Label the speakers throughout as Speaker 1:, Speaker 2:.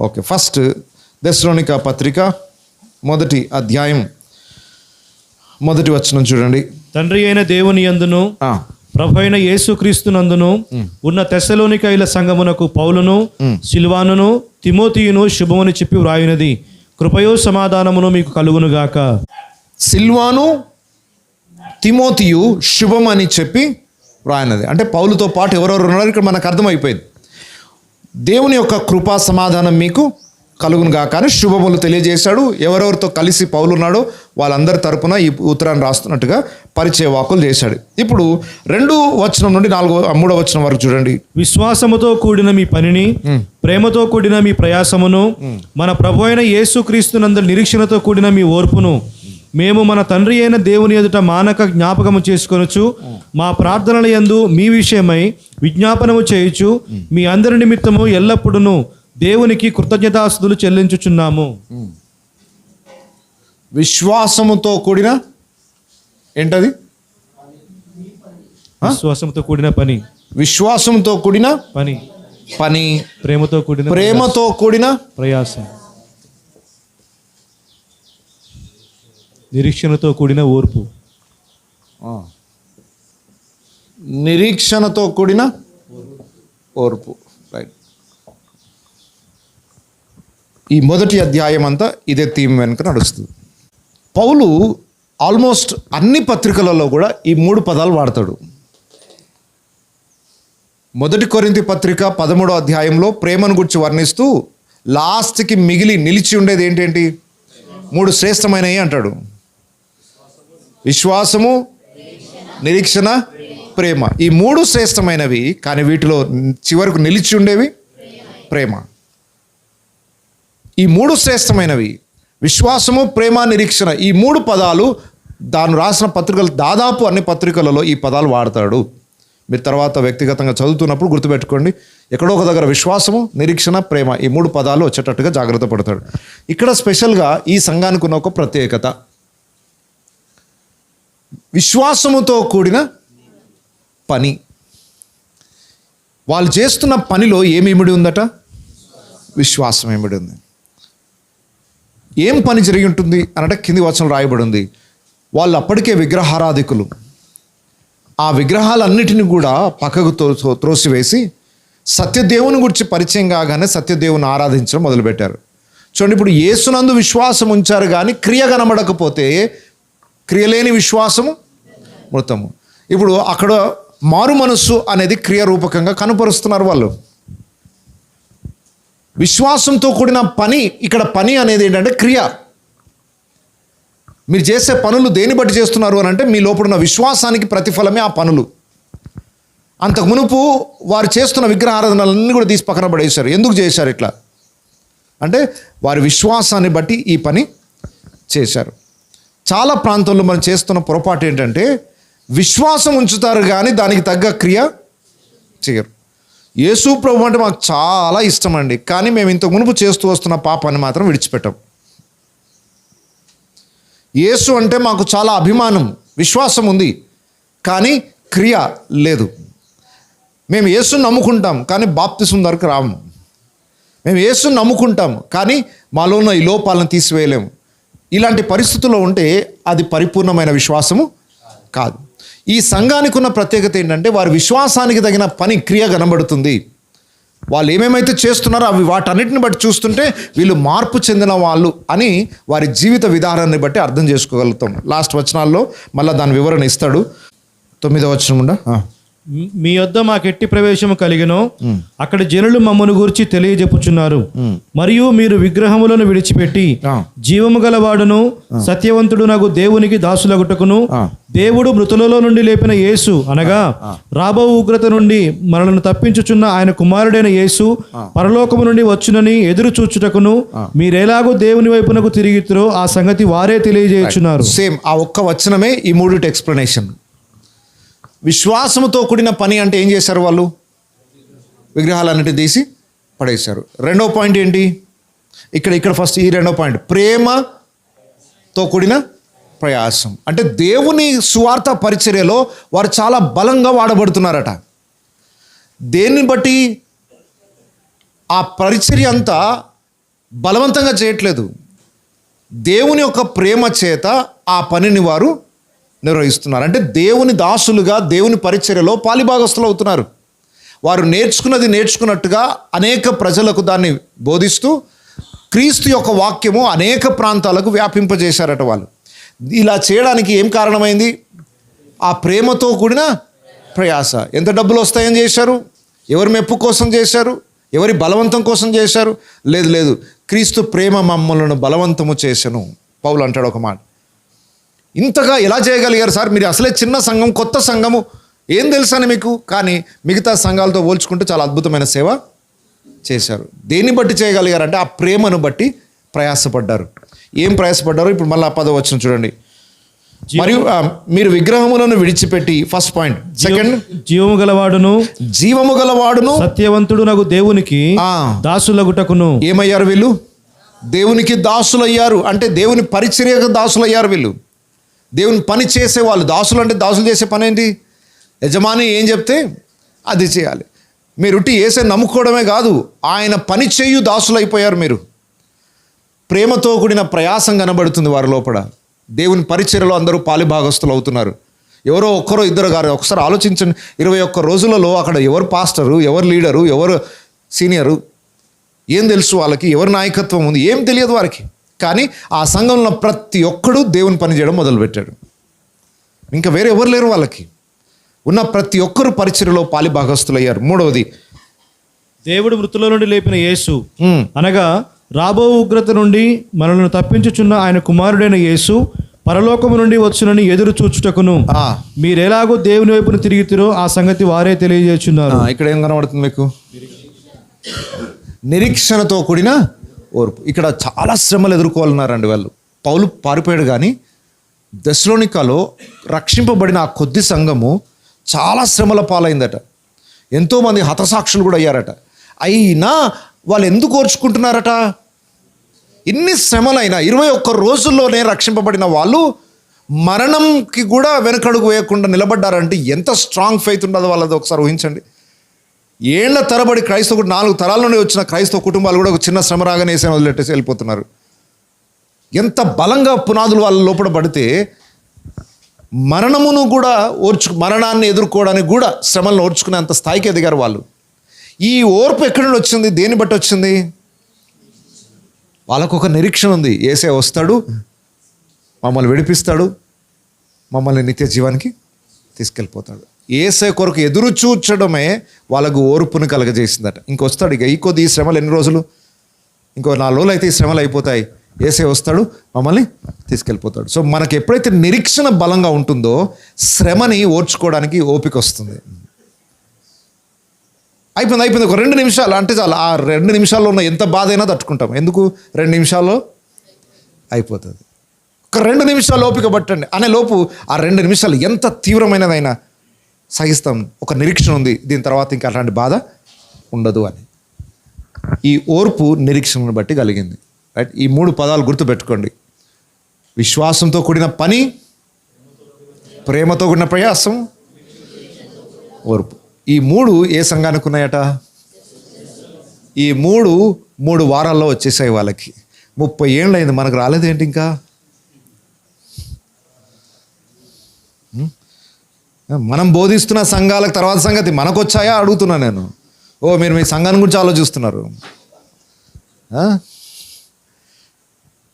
Speaker 1: Okay, first థెస్సలోనిక పత్రిక 1వ అధ్యాయం 1వ వచనం చూడండి.
Speaker 2: తండ్రి అయిన దేవుని యందును ప్రభు అయిన యేసుక్రీస్తునందును ఉన్న తెస్సలోనికైల సంఘమునకు పౌలును సిల్వానును తిమోతియును శుభమని చెప్పి వ్రాయినది. కృపయో సమాధానమును మీకు కలుగునుగాక.
Speaker 1: సిల్వాను తిమోతియు శుభమని చెప్పి వ్రాయినది అంటే పౌలుతో పాటు ఎవరెవరు ఉన్నారు ఇక్కడ మనకు అర్థమైపోయింది. దేవుని యొక్క కృపా సమాధానం మీకు కలుగునుగాక అని శుభములు తెలియజేశాడు. ఎవరెవరితో కలిసి పౌలు ఉన్నాడో వాళ్ళందరి తరపున ఈ ఉత్తరాన్ని రాస్తున్నట్టుగా పరిచయ వాకులు చేశాడు. ఇప్పుడు 2వ వచనం నుండి 3వ వచనం వరకు చూడండి.
Speaker 2: విశ్వాసముతో కూడిన మీ పనిని, ప్రేమతో కూడిన మీ ప్రయాసమును, మన ప్రభు అయిన యేసుక్రీస్తునందు నిరీక్షణతో కూడిన మీ ఓర్పును మేము మన తండ్రి అయిన దేవుని ఎదుట మానక జ్ఞాపకము చేసుకొనుచు మా ప్రార్థనల యందు మీ విషయమై విజ్ఞాపనము చేయుచు మీ అందరి నిమిత్తము ఎల్లప్పుడూ దేవునికి కృతజ్ఞతాస్తుతులు చెల్లించుచున్నాము.
Speaker 1: విశ్వాసముతో కూడిన ఏంటది?
Speaker 2: విశ్వాసంతో కూడిన పని,
Speaker 1: విశ్వాసంతో కూడిన
Speaker 2: పని,
Speaker 1: పని,
Speaker 2: ప్రేమతో కూడిన ప్రయాసం, నిరీక్షణతో కూడిన ఓర్పు,
Speaker 1: నిరీక్షణతో కూడిన ఓర్పు. రైట్. ఈ 1వ అధ్యాయం అంతా ఇదే థీమ్ వెనుక నడుస్తుంది. పౌలు ఆల్మోస్ట్ అన్ని పత్రికలలో కూడా ఈ 3 పదాలు వాడతాడు. 1 కొరింథీ పత్రిక 13వ అధ్యాయంలో ప్రేమను గురించి వర్ణిస్తూ లాస్ట్కి నిలిచి ఉండేది ఏంటేంటి? 3 శ్రేష్టమైనవి అంటాడు. విశ్వాసము, నిరీక్షణ, ప్రేమ. ఈ 3 శ్రేష్టమైనవి, కానీ వీటిలో చివరకు నిలిచి ఉండేవి ప్రేమ. ఈ 3 శ్రేష్టమైనవి విశ్వాసము, ప్రేమ, నిరీక్షణ. ఈ 3 పదాలు దాన్ని రాసిన పత్రికలు దాదాపు అన్ని పత్రికలలో ఈ పదాలు వాడతాడు. మీరు తర్వాత వ్యక్తిగతంగా చదువుతున్నప్పుడు గుర్తుపెట్టుకోండి, ఎక్కడో ఒక దగ్గర విశ్వాసము, నిరీక్షణ, ప్రేమ ఈ 3 పదాలు వచ్చేటట్టుగా జాగ్రత్త పడతాడు. ఇక్కడ స్పెషల్గా ఈ సంఘానికి ఉన్న ఒక ప్రత్యేకత, విశ్వాసముతో కూడిన పని. వాళ్ళు చేస్తున్న పనిలో ఏమి ఇమిడి ఉందట? విశ్వాసం ఇమిడి ఉంది. ఏం పని జరిగి ఉంటుంది అనంటే కింది వచనం రాయబడి ఉంది, వాళ్ళు అప్పటికే విగ్రహారాధికులు. ఆ విగ్రహాలన్నిటిని కూడా పక్కకు త్రోసివేసి సత్యదేవుని గురించి పరిచయం కాగానే సత్యదేవుని ఆరాధించడం మొదలుపెట్టారు. చూడండి, ఇప్పుడు యేసునందు విశ్వాసం ఉంచారు కానీ క్రియ కనబడకపోతే క్రియలేని విశ్వాసము మృతము. ఇప్పుడు అక్కడ మారు మనస్సు అనేది క్రియారూపకంగా కనపరుస్తున్నారు వాళ్ళు. విశ్వాసంతో కూడిన పని, ఇక్కడ పని అనేది ఏంటంటే క్రియ. మీరు చేసే పనులు దేని బట్టి చేస్తున్నారు అని అంటే మీ లోపల ఉన్న విశ్వాసానికి ప్రతిఫలమే ఆ పనులు. అంతకు మునుపు వారు చేస్తున్న విగ్రహారాధనలన్నీ కూడా తీసి పక్కన పడేశారు. ఎందుకు చేశారు ఇట్లా అంటే వారి విశ్వాసాన్ని బట్టి ఈ పని చేశారు. చాలా ప్రాంతాల్లో మనం చేస్తున్న పొరపాటు ఏంటంటే విశ్వాసం ఉంచుతారు కానీ దానికి తగ్గ క్రియ చేయరు. యేసు ప్రభు అంటే మాకు చాలా ఇష్టం అండి, కానీ మేము ఇంతకు మునుపు చేస్తూ వస్తున్న పాపాన్ని మాత్రం విడిచిపెట్టాం. యేసు అంటే మాకు చాలా అభిమానం, విశ్వాసం ఉంది, కానీ క్రియ లేదు. మేము యేసుని నమ్ముకుంటాం కానీ బాప్తిసం వరకు రాము. మేము యేసుని నమ్ముకుంటాం కానీ మాలో ఉన్న ఈ లోపాలను తీసివేయలేము. ఇలాంటి పరిస్థితుల్లో ఉంటే అది పరిపూర్ణమైన విశ్వాసము కాదు. ఈ సంఘానికి ఉన్న ప్రత్యేకత ఏంటంటే వారి విశ్వాసానికి తగిన పని, క్రియ కనబడుతుంది. వాళ్ళు ఏమేమైతే చేస్తున్నారో అవి వాటన్నిటిని బట్టి చూస్తుంటే వీళ్ళు మార్పు చెందిన వాళ్ళు అని వారి జీవిత విధానాన్ని బట్టి అర్థం చేసుకోగలుగుతాం. లాస్ట్ వచనాల్లో మళ్ళీ దాని వివరణ ఇస్తాడు. 9వ వచనం ఉండ,
Speaker 2: మీ యొద్ద మాకెట్టి ప్రవేశము కలిగెను, అక్కడ జనులు మమ్మను గూర్చి తెలియజెప్పుచున్నారు. మరియు మీరు విగ్రహములను విడిచిపెట్టి జీవము గలవాడును సత్యవంతుడు నాకు దేవునికి దాసులగుటకును దేవుడు మృతులలో నుండి లేపిన యేసు అనగా రాబో ఉగ్రత నుండి మనలను తప్పించుచున్న ఆయన కుమారుడైన యేసు పరలోకము నుండి వచ్చునని ఎదురు చూచుటకును మీరెలాగో దేవుని వైపునకు తిరిగితురో ఆ సంగతి వారే తెలియజేయుచున్నారు.
Speaker 1: సేమ్ ఆ ఒక్క వచనమే ఈ 3 ఎక్స్ప్లెనేషన్. విశ్వాసముతో కూడిన పని అంటే ఏం చేశారు వాళ్ళు? విగ్రహాలన్నిటి తీసి పడేశారు. 2వ పాయింట్ ఏంటి? ఇక్కడ ఫస్ట్ ఈ 2వ పాయింట్ ప్రేమతో కూడిన ప్రయాసం. అంటే దేవుని సువార్త పరిచర్యలో వారు చాలా బలంగా వాడబడుతున్నారట. దేన్ని బట్టి? ఆ పరిచర్య అంతా బలవంతంగా చేయట్లేదు. దేవుని యొక్క ప్రేమ చేత ఆ పనిని వారు నిర్వహిస్తున్నారు. అంటే దేవుని దాసులుగా దేవుని పరిచర్యలో పాలిభాగస్తులు అవుతున్నారు. వారు నేర్చుకున్నది నేర్చుకున్నట్టుగా అనేక ప్రజలకు దాన్ని బోధిస్తూ క్రీస్తు యొక్క వాక్యము అనేక ప్రాంతాలకు వ్యాపింపజేశారట వాళ్ళు. ఇలా చేయడానికి ఏం కారణమైంది? ఆ ప్రేమతో కూడిన ప్రయాస. ఎంత డబ్బులు వస్తాయని చేశారు? ఎవరి మెప్పు కోసం చేశారు? ఎవరి బలవంతం కోసం చేశారు? లేదు, క్రీస్తు ప్రేమ మమ్మల్ని బలవంతము చేసెను. పౌలు అంటాడు ఒక మాట. ఇంతగా ఎలా చేయగలిగారు సార్? మీరు అసలే చిన్న సంఘం, కొత్త సంఘము, ఏం తెలుసని మీకు? కానీ మిగతా సంఘాలతో పోల్చుకుంటే చాలా అద్భుతమైన సేవ చేశారు. దేన్ని బట్టి చేయగలిగారంటే ఆ ప్రేమను బట్టి ప్రయాసపడ్డారు. ఏం ప్రయాసపడ్డారు? ఇప్పుడు మళ్ళీ 10వ వచనం చూడండి. మరియు మీరు విగ్రహములను విడిచిపెట్టి, ఫస్ట్ పాయింట్. సెకండ్, జీవము గలవాడును
Speaker 2: సత్యవంతుడు నాకు దేవునికి దాసులగుటకును.
Speaker 1: ఏమయ్యారు వీళ్ళు? దేవునికి దాసులయ్యారు. అంటే దేవుని పరిచర్యకు దాసులయ్యారు వీళ్ళు. దేవుని పని చేసేవాళ్ళు. దాసులు అంటే దాసులు చేసే పని ఏంటి? యజమాని ఏం చెప్తే అది చేయాలి. మీరు యేసే నమ్ముకోవడమే కాదు, ఆయన పని చేయు దాసులైపోయారు మీరు. ప్రేమతో కూడిన ప్రయాసం కనబడుతుంది వారి లోపల. దేవుని పరిచర్యలో అందరూ పాలిభాగస్తులు అవుతున్నారు. ఎవరో ఒక్కరో ఇద్దరు గారు. ఒకసారి ఆలోచించండి, 21 రోజులలో అక్కడ ఎవరు పాస్టరు, ఎవరు లీడరు, ఎవరు సీనియరు, ఏం తెలుసు వాళ్ళకి? ఎవరి నాయకత్వం ఉంది? ఏం తెలియదు వారికి. కానీ ఆ సంఘంలో ప్రతి ఒక్కడు దేవుని పని చేయడం మొదలుపెట్టాడు. ఇంకా వేరే ఎవరు లేరు వాళ్ళకి. ఉన్న ప్రతి ఒక్కరు పరిచర్యలో పాలిభాగస్తులయ్యారు. 3వది,
Speaker 2: దేవుడు మృతుల నుండి లేపిన యేసు, అనగా రాబో ఉగ్రత నుండి మనల్ని తప్పించుచున్న ఆయన కుమారుడైన యేసు పరలోకము నుండి వచ్చునని ఎదురు చూచుటకును మీరెలాగో దేవుని వైపును తిరిగితిరో ఆ సంగతి వారే తెలియజేస్తున్నారు. ఇక్కడ
Speaker 1: ఏం కనబడుతుంది మీకు? నిరీక్షణతో కూడిన ఓర్పు. ఇక్కడ చాలా శ్రమలు ఎదుర్కోవాలన్నారండి వాళ్ళు. పౌలు పారిపోయాడు, కానీ దెస్సలోనికలో రక్షింపబడిన ఆ కొద్ది సంఘము చాలా శ్రమల పాలైందట. ఎంతోమంది హతసాక్షులు కూడా అయ్యారట. అయినా వాళ్ళు ఎందుకు ఓర్చుకుంటున్నారట? ఇన్ని శ్రమలైనా 21 రోజుల్లోనే రక్షింపబడిన వాళ్ళు మరణంకి కూడా వెనకడుగు వేయకుండా నిలబడ్డారంటే ఎంత స్ట్రాంగ్ ఫెయిత్ ఉండదో వాళ్ళది ఒకసారి ఊహించండి. ఏళ్ల తరబడి క్రైస్తవ 4 తరాల నుండి వచ్చిన క్రైస్తవ కుటుంబాలు కూడా ఒక చిన్న శ్రమ రాగానే వేసే వదిలేసి వెళ్ళిపోతున్నారు. ఎంత బలంగా పునాదులు వాళ్ళ లోపల పడితే మరణమును కూడా మరణాన్ని ఎదుర్కోవడానికి కూడా శ్రమలను ఓర్చుకునే అంత స్థాయికి ఎదిగారు వాళ్ళు. ఈ ఓర్పు ఎక్కడి నుండి వచ్చింది? దేన్ని బట్టి వచ్చింది? వాళ్ళకు ఒక నిరీక్షణ ఉంది. యేసయ్య వస్తాడు, మమ్మల్ని విడిపిస్తాడు, మమ్మల్ని నిత్య జీవానికి తీసుకెళ్ళిపోతాడు. యేసయ్య కొరకు ఎదురు చూచడమే వాళ్ళకు ఓర్పును కలగజేసిందట. ఇంకొస్తాడు. ఈ కొద్ది ఈ శ్రమలు ఎన్ని రోజులు? ఇంకో 4 రోజులు అయితే ఈ శ్రమలు అయిపోతాయి. యేసయ్య వస్తాడు, మమ్మల్ని తీసుకెళ్ళిపోతాడు. సో మనకు ఎప్పుడైతే నిరీక్షణ బలంగా ఉంటుందో శ్రమని ఓర్చుకోవడానికి ఓపిక వస్తుంది. అయిపోయింది ఒక 2 నిమిషాలు అంటే చాలు. ఆ 2 నిమిషాల్లో ఉన్న ఎంత బాధ అయినా తట్టుకుంటాం. ఎందుకు? 2 నిమిషాల్లో అయిపోతుంది. ఒక 2 నిమిషాలు ఓపిక పట్టండి అనే లోపు ఆ 2 నిమిషాలు ఎంత తీవ్రమైనదైనా సహిస్తాం. ఒక నిరీక్షణ ఉంది, దీని తర్వాత ఇంకా అలాంటి బాధ ఉండదు అని. ఈ ఓర్పు నిరీక్షణను బట్టి కలిగింది. రైట్? ఈ 3 పదాలు గుర్తుపెట్టుకోండి. విశ్వాసంతో కూడిన పని, ప్రేమతో కూడిన ప్రయాసం, ఓర్పు. ఈ 3 ఏ సంఘానికి ఉన్నాయట? ఈ 3 వారాల్లో వచ్చేసాయి వాళ్ళకి. 30 ఏళ్ళు అయింది, మనకు రాలేదేంటి ఇంకా? మనం బోధిస్తున్న సంఘాలకు తర్వాత సంగతి మనకు వచ్చాయా అడుగుతున్నా నేను. మీరు మీ సంఘాన్ని గురించి ఆలోచిస్తున్నారు.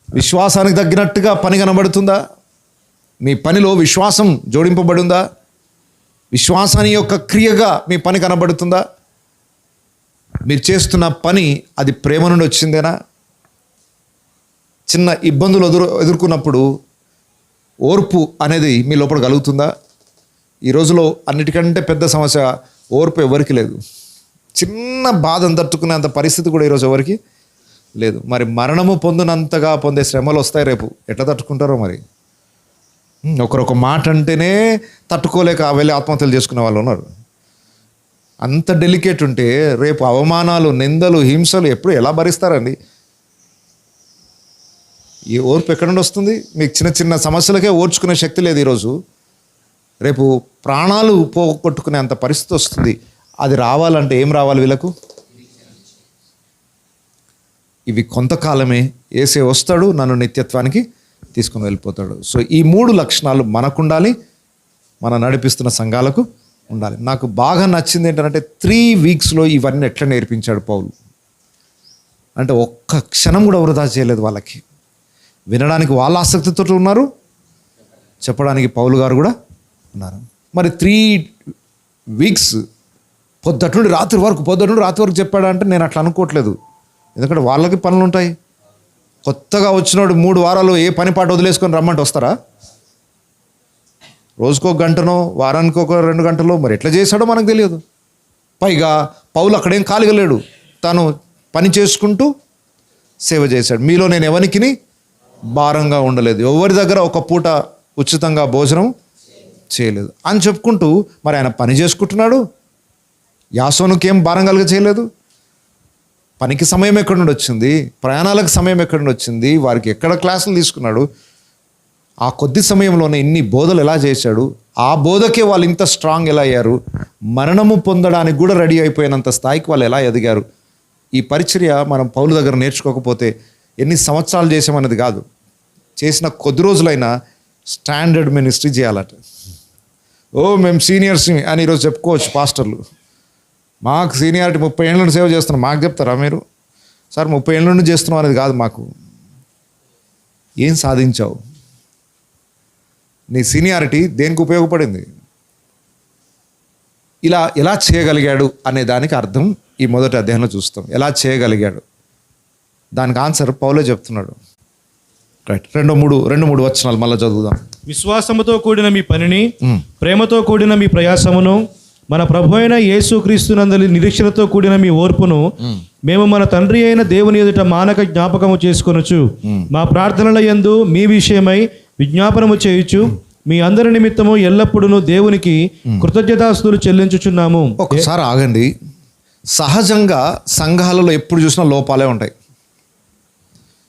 Speaker 1: విశ్వాసానికి తగ్గినట్టుగా పని కనబడుతుందా? మీ పనిలో విశ్వాసం జోడింపబడి ఉందా? విశ్వాసాన్ని యొక్క క్రియగా మీ పని కనబడుతుందా? మీరు చేస్తున్న పని అది ప్రేమ నుండి వచ్చిందేనా? చిన్న ఇబ్బందులు ఎదుర్కొన్నప్పుడు ఓర్పు అనేది మీ లోపల కలుగుతుందా? ఈ రోజులో అన్నిటికంటే పెద్ద సమస్య ఓర్పు ఎవరికి లేదు. చిన్న బాధను తట్టుకునే అంత పరిస్థితి కూడా ఈరోజు ఎవరికి లేదు. మరి మరణము పొందినంతగా పొందే శ్రమలు వస్తాయి రేపు. ఎట్లా తట్టుకుంటారో మరి. ఒకరొక మాట అంటేనే తట్టుకోలేక వెళ్ళి ఆత్మహత్యలు చేసుకునే వాళ్ళు ఉన్నారు. అంత డెలికేట్ ఉంటే రేపు అవమానాలు, నిందలు, హింసలు ఎప్పుడు ఎలా భరిస్తారండి? ఈ ఓర్పు ఎక్కడి నుండి వస్తుంది? మీకు చిన్న చిన్న సమస్యలకే ఓర్చుకునే శక్తి లేదు ఈరోజు. రేపు ప్రాణాలు పోగొట్టుకునే అంత పరిస్థితి వస్తుంది. అది రావాలంటే ఏం రావాలి వీళ్ళకు? ఇవి కొంతకాలమే. యేసే వస్తాడు, నన్ను నిత్యత్వానికి తీసుకుని వెళ్ళిపోతాడు. సో ఈ 3 లక్షణాలు మనకు ఉండాలి, మన నడిపిస్తున్న సంఘాలకు ఉండాలి. నాకు బాగా నచ్చింది ఏంటంటే 3 వీక్స్లో ఇవన్నీ ఎట్లా నేర్పించాడు పౌలు. అంటే ఒక్క క్షణం కూడా వృధా చేయలేదు వాళ్ళకి. వినడానికి వాళ్ళ ఆసక్తితో ఉన్నారు, చెప్పడానికి పౌలు గారు కూడా ఉన్నారు. మరి 3 వీక్స్ పొద్దుటి నుండి రాత్రి వరకు చెప్పాడంటే నేను అట్లా అనుకోవట్లేదు. ఎందుకంటే వాళ్ళకి పనులు ఉంటాయి. కొత్తగా వచ్చినోడు 3 వారాలు ఏ పని పాట వదిలేసుకొని రమ్మంటే వస్తారా? రోజుకో గంటనో, వారానికి ఒక 2 గంటలో, మరి ఎట్లా చేశాడో మనకు తెలియదు. పైగా పౌలు అక్కడేం ఖాళీగా లేడు, తను పని చేసుకుంటూ సేవ చేశాడు. మీలో నేను ఎవరికిని భారంగా ఉండలేదు, ఎవరి దగ్గర ఒక పూట ఉచితంగా భోజనం చేయలేదు అని చెప్పుకుంటూ మరి ఆయన పని చేసుకుంటున్నాడు. యాసోనుకేం భారం కలుగ చేయలేదు. పనికి సమయం ఎక్కడి నుండి వచ్చింది, ప్రయాణాలకు సమయం ఎక్కడి నుండి వచ్చింది, వారికి ఎక్కడ క్లాసులు తీసుకున్నాడు, ఆ కొద్ది సమయంలోనే ఇన్ని బోధలు ఎలా చేశాడు, ఆ బోధకే వాళ్ళు ఇంత స్ట్రాంగ్ ఎలా అయ్యారు, మరణము పొందడానికి కూడా రెడీ అయిపోయినంత స్థాయికి వాళ్ళు ఎలా ఎదిగారు. ఈ పరిచర్య మనం పౌలు దగ్గర నేర్చుకోకపోతే ఎన్ని సంవత్సరాలు చేసామన్నది కాదు, చేసిన కొద్ది రోజులైనా స్టాండర్డ్ మినిస్ట్రీ చేయాలట. మేము సీనియర్స్ అని ఈరోజు చెప్పుకోవచ్చు పాస్టర్లు. మాకు సీనియారిటీ 30 ఏళ్ళ నుండి సేవ చేస్తున్నాం, మాకు చెప్తారా మీరు? సార్ 30 ఏళ్ళ నుండి చేస్తున్నాం అనేది కాదు మాకు. ఏం సాధించావు? నీ సీనియారిటీ దేనికి ఉపయోగపడింది? ఇలా ఎలా చేయగలిగాడు అనే దానికి అర్థం ఈ మొదటి అధ్యాయంలో చూస్తాం. ఎలా చేయగలిగాడు దానికి ఆన్సర్ పౌలే చెప్తున్నాడు. రైట్, 2-3 వచనాలు మళ్ళీ చదువుదాం.
Speaker 2: విశ్వాసముతో కూడిన మీ పనిని, ప్రేమతో కూడిన మీ ప్రయాసమును, మన ప్రభు అయిన యేసుక్రీస్తునందలి నిరీక్షణతో కూడిన మీ ఓర్పును మేము మన తండ్రి అయిన దేవుని ఎదుట మానక జ్ఞాపకము చేసుకొనుచు మా ప్రార్థనల యందు మీ విషయమై విజ్ఞాపనము చేయుచు మీ అందరి నిమిత్తము ఎల్లప్పుడూ దేవునికి కృతజ్ఞతాస్తుతులు చెల్లించుచున్నాము.
Speaker 1: ఒకసారి ఆగండి. సహజంగా సంఘాలలో ఎప్పుడు చూసినా లోపాలే ఉంటాయి.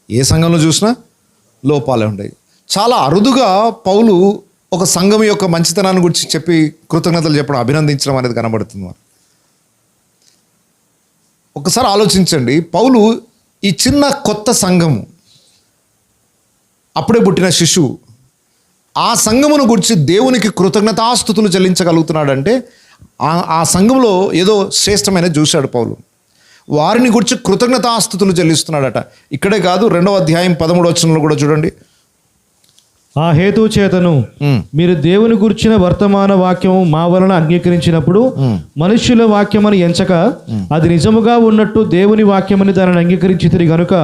Speaker 1: ఏ సంఘంలో చూసినా లోపాలే ఉంటాయి. చాలా అరుదుగా పౌలు ఒక సంఘం యొక్క మంచితనాన్ని గురించి చెప్పి కృతజ్ఞతలు చెప్పడం, అభినందించడం అనేది కనబడుతుంది. ఒకసారి ఆలోచించండి. పౌలు ఈ చిన్న కొత్త సంఘము, అప్పుడే పుట్టిన శిశువు, ఆ సంఘమును గురించి దేవునికి కృతజ్ఞతాస్తుతులు చెల్లించగలుగుతున్నాడంటే ఆ సంఘంలో ఏదో శ్రేష్టమైన చూశాడు పౌలు. వారిని గురించి కృతజ్ఞతాస్తుతులు చెల్లిస్తున్నాడట. ఇక్కడే కాదు, 2వ అధ్యాయం 13వ వచనంలో కూడా చూడండి.
Speaker 2: ఆ హేతు చేతను మీరు దేవుని గురించిన వర్తమాన వాక్యము మా వలన అంగీకరించినప్పుడు మనుష్యుల వాక్యమని ఎంచక అది నిజముగా ఉన్నట్టు దేవుని వాక్యమని దానిని అంగీకరించితిరి గనుక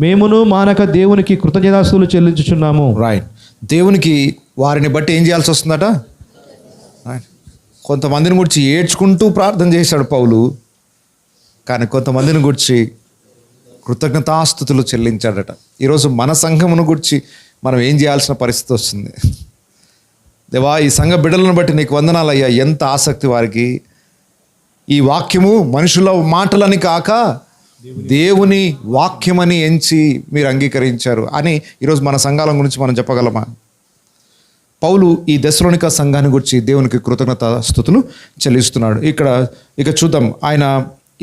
Speaker 2: మేమును మానక దేవునికి కృతజ్ఞతాస్తుతులు చెల్లించుచున్నాము.
Speaker 1: రైట్. దేవునికి వారిని బట్టి ఏం చేయాల్సి వస్తుందట? కొంతమందిని గురించి ఏడ్చుకుంటూ ప్రార్థన చేశాడు పౌలు, కానీ కొంతమందిని గురించి కృతజ్ఞతాస్తుతులు చెల్లించాడట. ఈరోజు మన సంఘమును గురించి మనం ఏం చేయాల్సిన పరిస్థితి వస్తుంది. దేవా, ఈ సంఘ బిడ్డలను బట్టి నీకు వందనాలయ్యా, ఎంత ఆసక్తి వారికి. ఈ వాక్యము మనుషుల మాటలని కాక దేవుని వాక్యమని ఎంచి మీరు అంగీకరించారు అని ఈరోజు మన సంఘాల గురించి మనం చెప్పగలమా? పౌలు ఈ దెస్సలోనిక సంఘాన్ని గురించి దేవునికి కృతజ్ఞతాస్తుతులు చెల్లిస్తున్నాడు. ఇక చూద్దాం ఆయన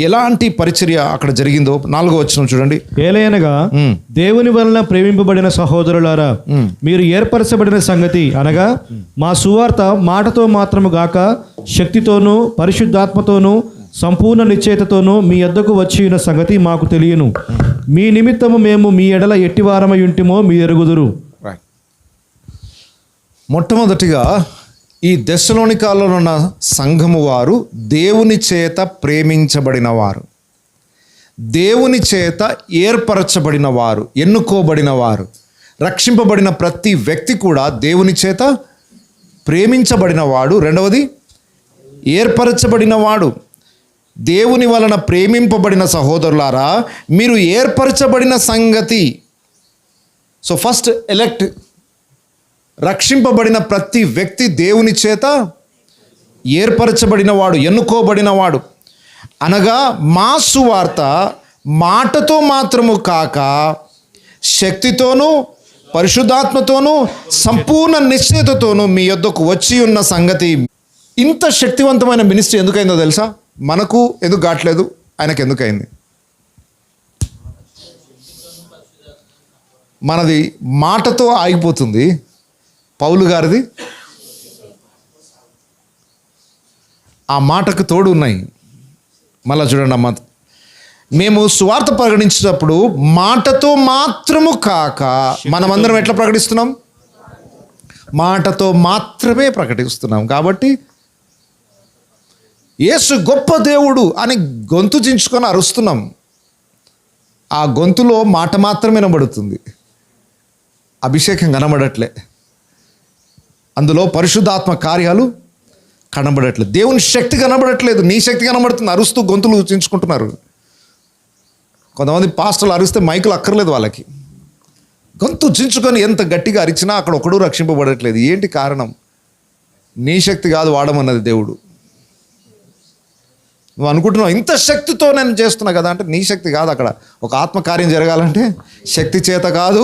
Speaker 1: ఎలాంటి పరిచర్య అక్కడ జరిగిందో. 4వ వచనం చూడండి.
Speaker 2: ఏలయనగా దేవుని వలన ప్రేమింపబడిన సహోదరులారా, మీరు ఏర్పరచబడిన సంగతి అనగా మా సువార్త మాటతో మాత్రము గాక శక్తితోనూ పరిశుద్ధాత్మతోనూ సంపూర్ణ నిశ్చయతతోనూ మీ యొద్దకు వచ్చి ఉన్న సంగతి మాకు తెలియను. మీ నిమిత్తము మేము మీ ఎడల ఎట్టివారమై ఉంటిమో మీ ఎరుగుదురు.
Speaker 1: మొట్టమొదటిగా ఈ దెస్సలోనికలో ఉన్న సంఘము వారు దేవుని చేత ప్రేమించబడిన వారు, దేవుని చేత ఏర్పరచబడిన వారు, ఎన్నుకోబడిన వారు. రక్షింపబడిన ప్రతి వ్యక్తి కూడా దేవుని చేత ప్రేమించబడిన వాడు. రెండవది ఏర్పరచబడిన వాడు. దేవుని వలన ప్రేమింపబడిన సహోదరులారా, మీరు ఏర్పరచబడిన సంగతి. సో ఫస్ట్ ఎలెక్ట్, రక్షింపబడిన ప్రతి వ్యక్తి దేవుని చేత ఏర్పరచబడినవాడు, ఎన్నుకోబడినవాడు. అనగా మా సువార్త మాటతో మాత్రము కాక శక్తితోనూ పరిశుద్ధాత్మతోనూ సంపూర్ణ నిశ్చయతతోనూ మీ యొద్దకు వచ్చి ఉన్న సంగతి. ఇంత శక్తివంతమైన మినిస్ట్రీ ఎందుకైందో తెలుసా? మనకు ఎందుకు కావట్లేదు, ఆయనకు ఎందుకైంది? మనది మాటతో ఆగిపోతుంది, పౌలు గారిది ఆ మాటకు తోడు ఉన్నాయి. మళ్ళా చూడండి అమ్మ, మేము సువార్త ప్రకటించేటప్పుడు మాటతో మాత్రము కాక మనమందరం ఎట్లా ప్రకటిస్తున్నాం? మాటతో మాత్రమే ప్రకటిస్తున్నాం. కాబట్టి యేసు గొప్ప దేవుడు అని గొంతు చించుకొని అరుస్తున్నాం. ఆ గొంతులో మాట మాత్రమే వినబడుతుంది, అభిషేకం కనబడట్లే, అందులో పరిశుద్ధాత్మ కార్యాలు కనబడట్లేదు, దేవుని శక్తి కనబడట్లేదు. నీ శక్తి కనబడుతుంది, అరుస్తూ గొంతులు చించుకుంటున్నారు. కొంతమంది పాస్టర్లు అరిస్తే మైకులు అక్కర్లేదు వాళ్ళకి, గొంతు చించుకొని ఎంత గట్టిగా అరిచినా అక్కడ ఒకడు రక్షింపబడట్లేదు. ఏంటి కారణం? నీ శక్తి కాదు వాడమన్నది దేవుడు. నువ్వు అనుకుంటున్నావు ఇంత శక్తితో నేను చేస్తున్నా కదా అంటే నీ శక్తి కాదు. అక్కడ ఒక ఆత్మకార్యం జరగాలంటే శక్తి చేత కాదు,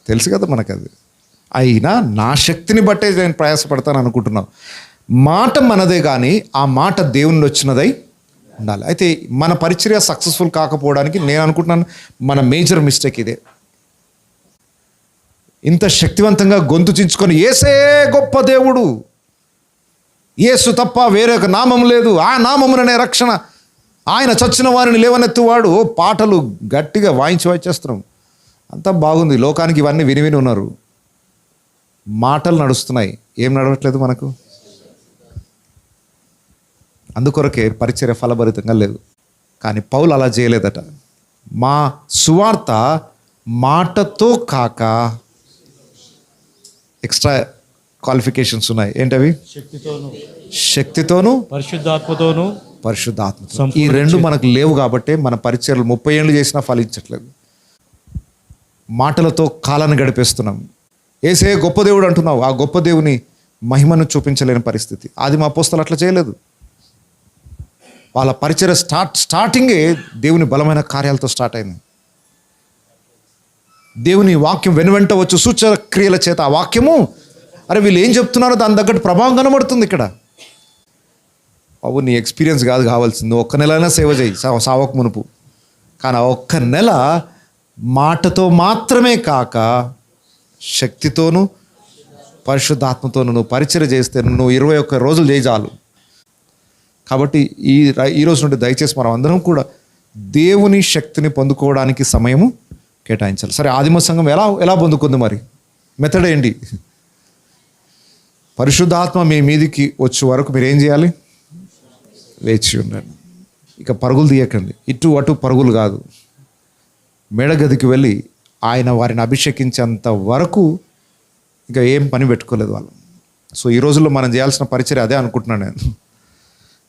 Speaker 1: తెలుసు కదా మనకు అది. అయినా నా శక్తిని బట్టే నేను ప్రయాసపడతాను అనుకుంటున్నావు. మాట మనదే కానీ ఆ మాట దేవుని వచ్చినదై ఉండాలి. అయితే మన పరిచర్య సక్సెస్ఫుల్ కాకపోవడానికి నేను అనుకుంటున్నాను మన మేజర్ మిస్టేక్ ఇదే. ఇంత శక్తివంతంగా గొంతు చించుకొని యేసే గొప్ప దేవుడు, యేసు తప్ప వేరొక నామం లేదు, ఆ నామముననే రక్షణ, ఆయన చచ్చిన వారిని లేవనెత్తువాడు, పాటలు గట్టిగా వాయించేస్తున్నాం. అంతా బాగుంది, లోకానికి ఇవన్నీ విని ఉన్నారు. మాటలు నడుస్తున్నాయి, ఏం నడవట్లేదు మనకు. అందుకొరకే పరిచర్య ఫలభరితంగా లేదు. కానీ పౌలు అలా చేయలేదట. మా సువార్త మాటతో కాక ఎక్స్ట్రా క్వాలిఫికేషన్స్ ఉన్నాయి. ఏంటవి? శక్తితోను పరిశుద్ధాత్మతో. ఈ రెండు మనకు లేవు కాబట్టి మన పరిచర్యలు 30 ఏళ్ళు చేసినా ఫలించట్లేదు. మాటలతో కాలాన్ని గడిపేస్తున్నాం. యేసే గొప్ప దేవుడు అంటున్నావు, ఆ గొప్ప దేవుని మహిమను చూపించలేని పరిస్థితి. ఆదిమ అపోస్తలు అట్లా చేయలేదు. వాళ్ళ పరిచర్య స్టార్టింగే దేవుని బలమైన కార్యాలతో స్టార్ట్ అయింది. దేవుని వాక్యం వెనువెంట వచ్చు సూచన క్రియల చేత ఆ వాక్యము, అరే వీళ్ళు ఏం చెప్తున్నారో దాని తగ్గట్టు ప్రభావం కనబడుతుంది ఇక్కడ. బాబు నీ ఎక్స్పీరియన్స్ కాదు కావాల్సింది, ఒక్క నెలైనా సేవ చేయి సావక మునుపు. కానీ ఆ ఒక్క నెల మాటతో మాత్రమే కాక శక్తితోనూ పరిశుద్ధాత్మతోనూ నువ్వు పరిచర్య చేస్తే నువ్వు 21 రోజులు చేయి చాలు. కాబట్టి ఈ రోజు నుండి దయచేసి మనం అందరం కూడా దేవుని శక్తిని పొందుకోవడానికి సమయము కేటాయించాలి. సరే, ఆదిమ సంఘం ఎలా పొందుకుంది? మరి మెథడ్ ఏంటి? పరిశుద్ధాత్మ మీ మీదికి వచ్చే వరకు మీరు ఏం చేయాలి? వేచి ఉండండి. ఇక పరుగులు తీయకండి, ఇటు అటు పరుగులు కాదు. మేడగదికి వెళ్ళి ఆయన వారిని అభిషేకించేంత వరకు ఇంకా ఏం పని పెట్టుకోలేదు వాళ్ళు. సో ఈ రోజుల్లో మనం చేయాల్సిన పరిచర్య అదే అనుకుంటున్నాను నేను.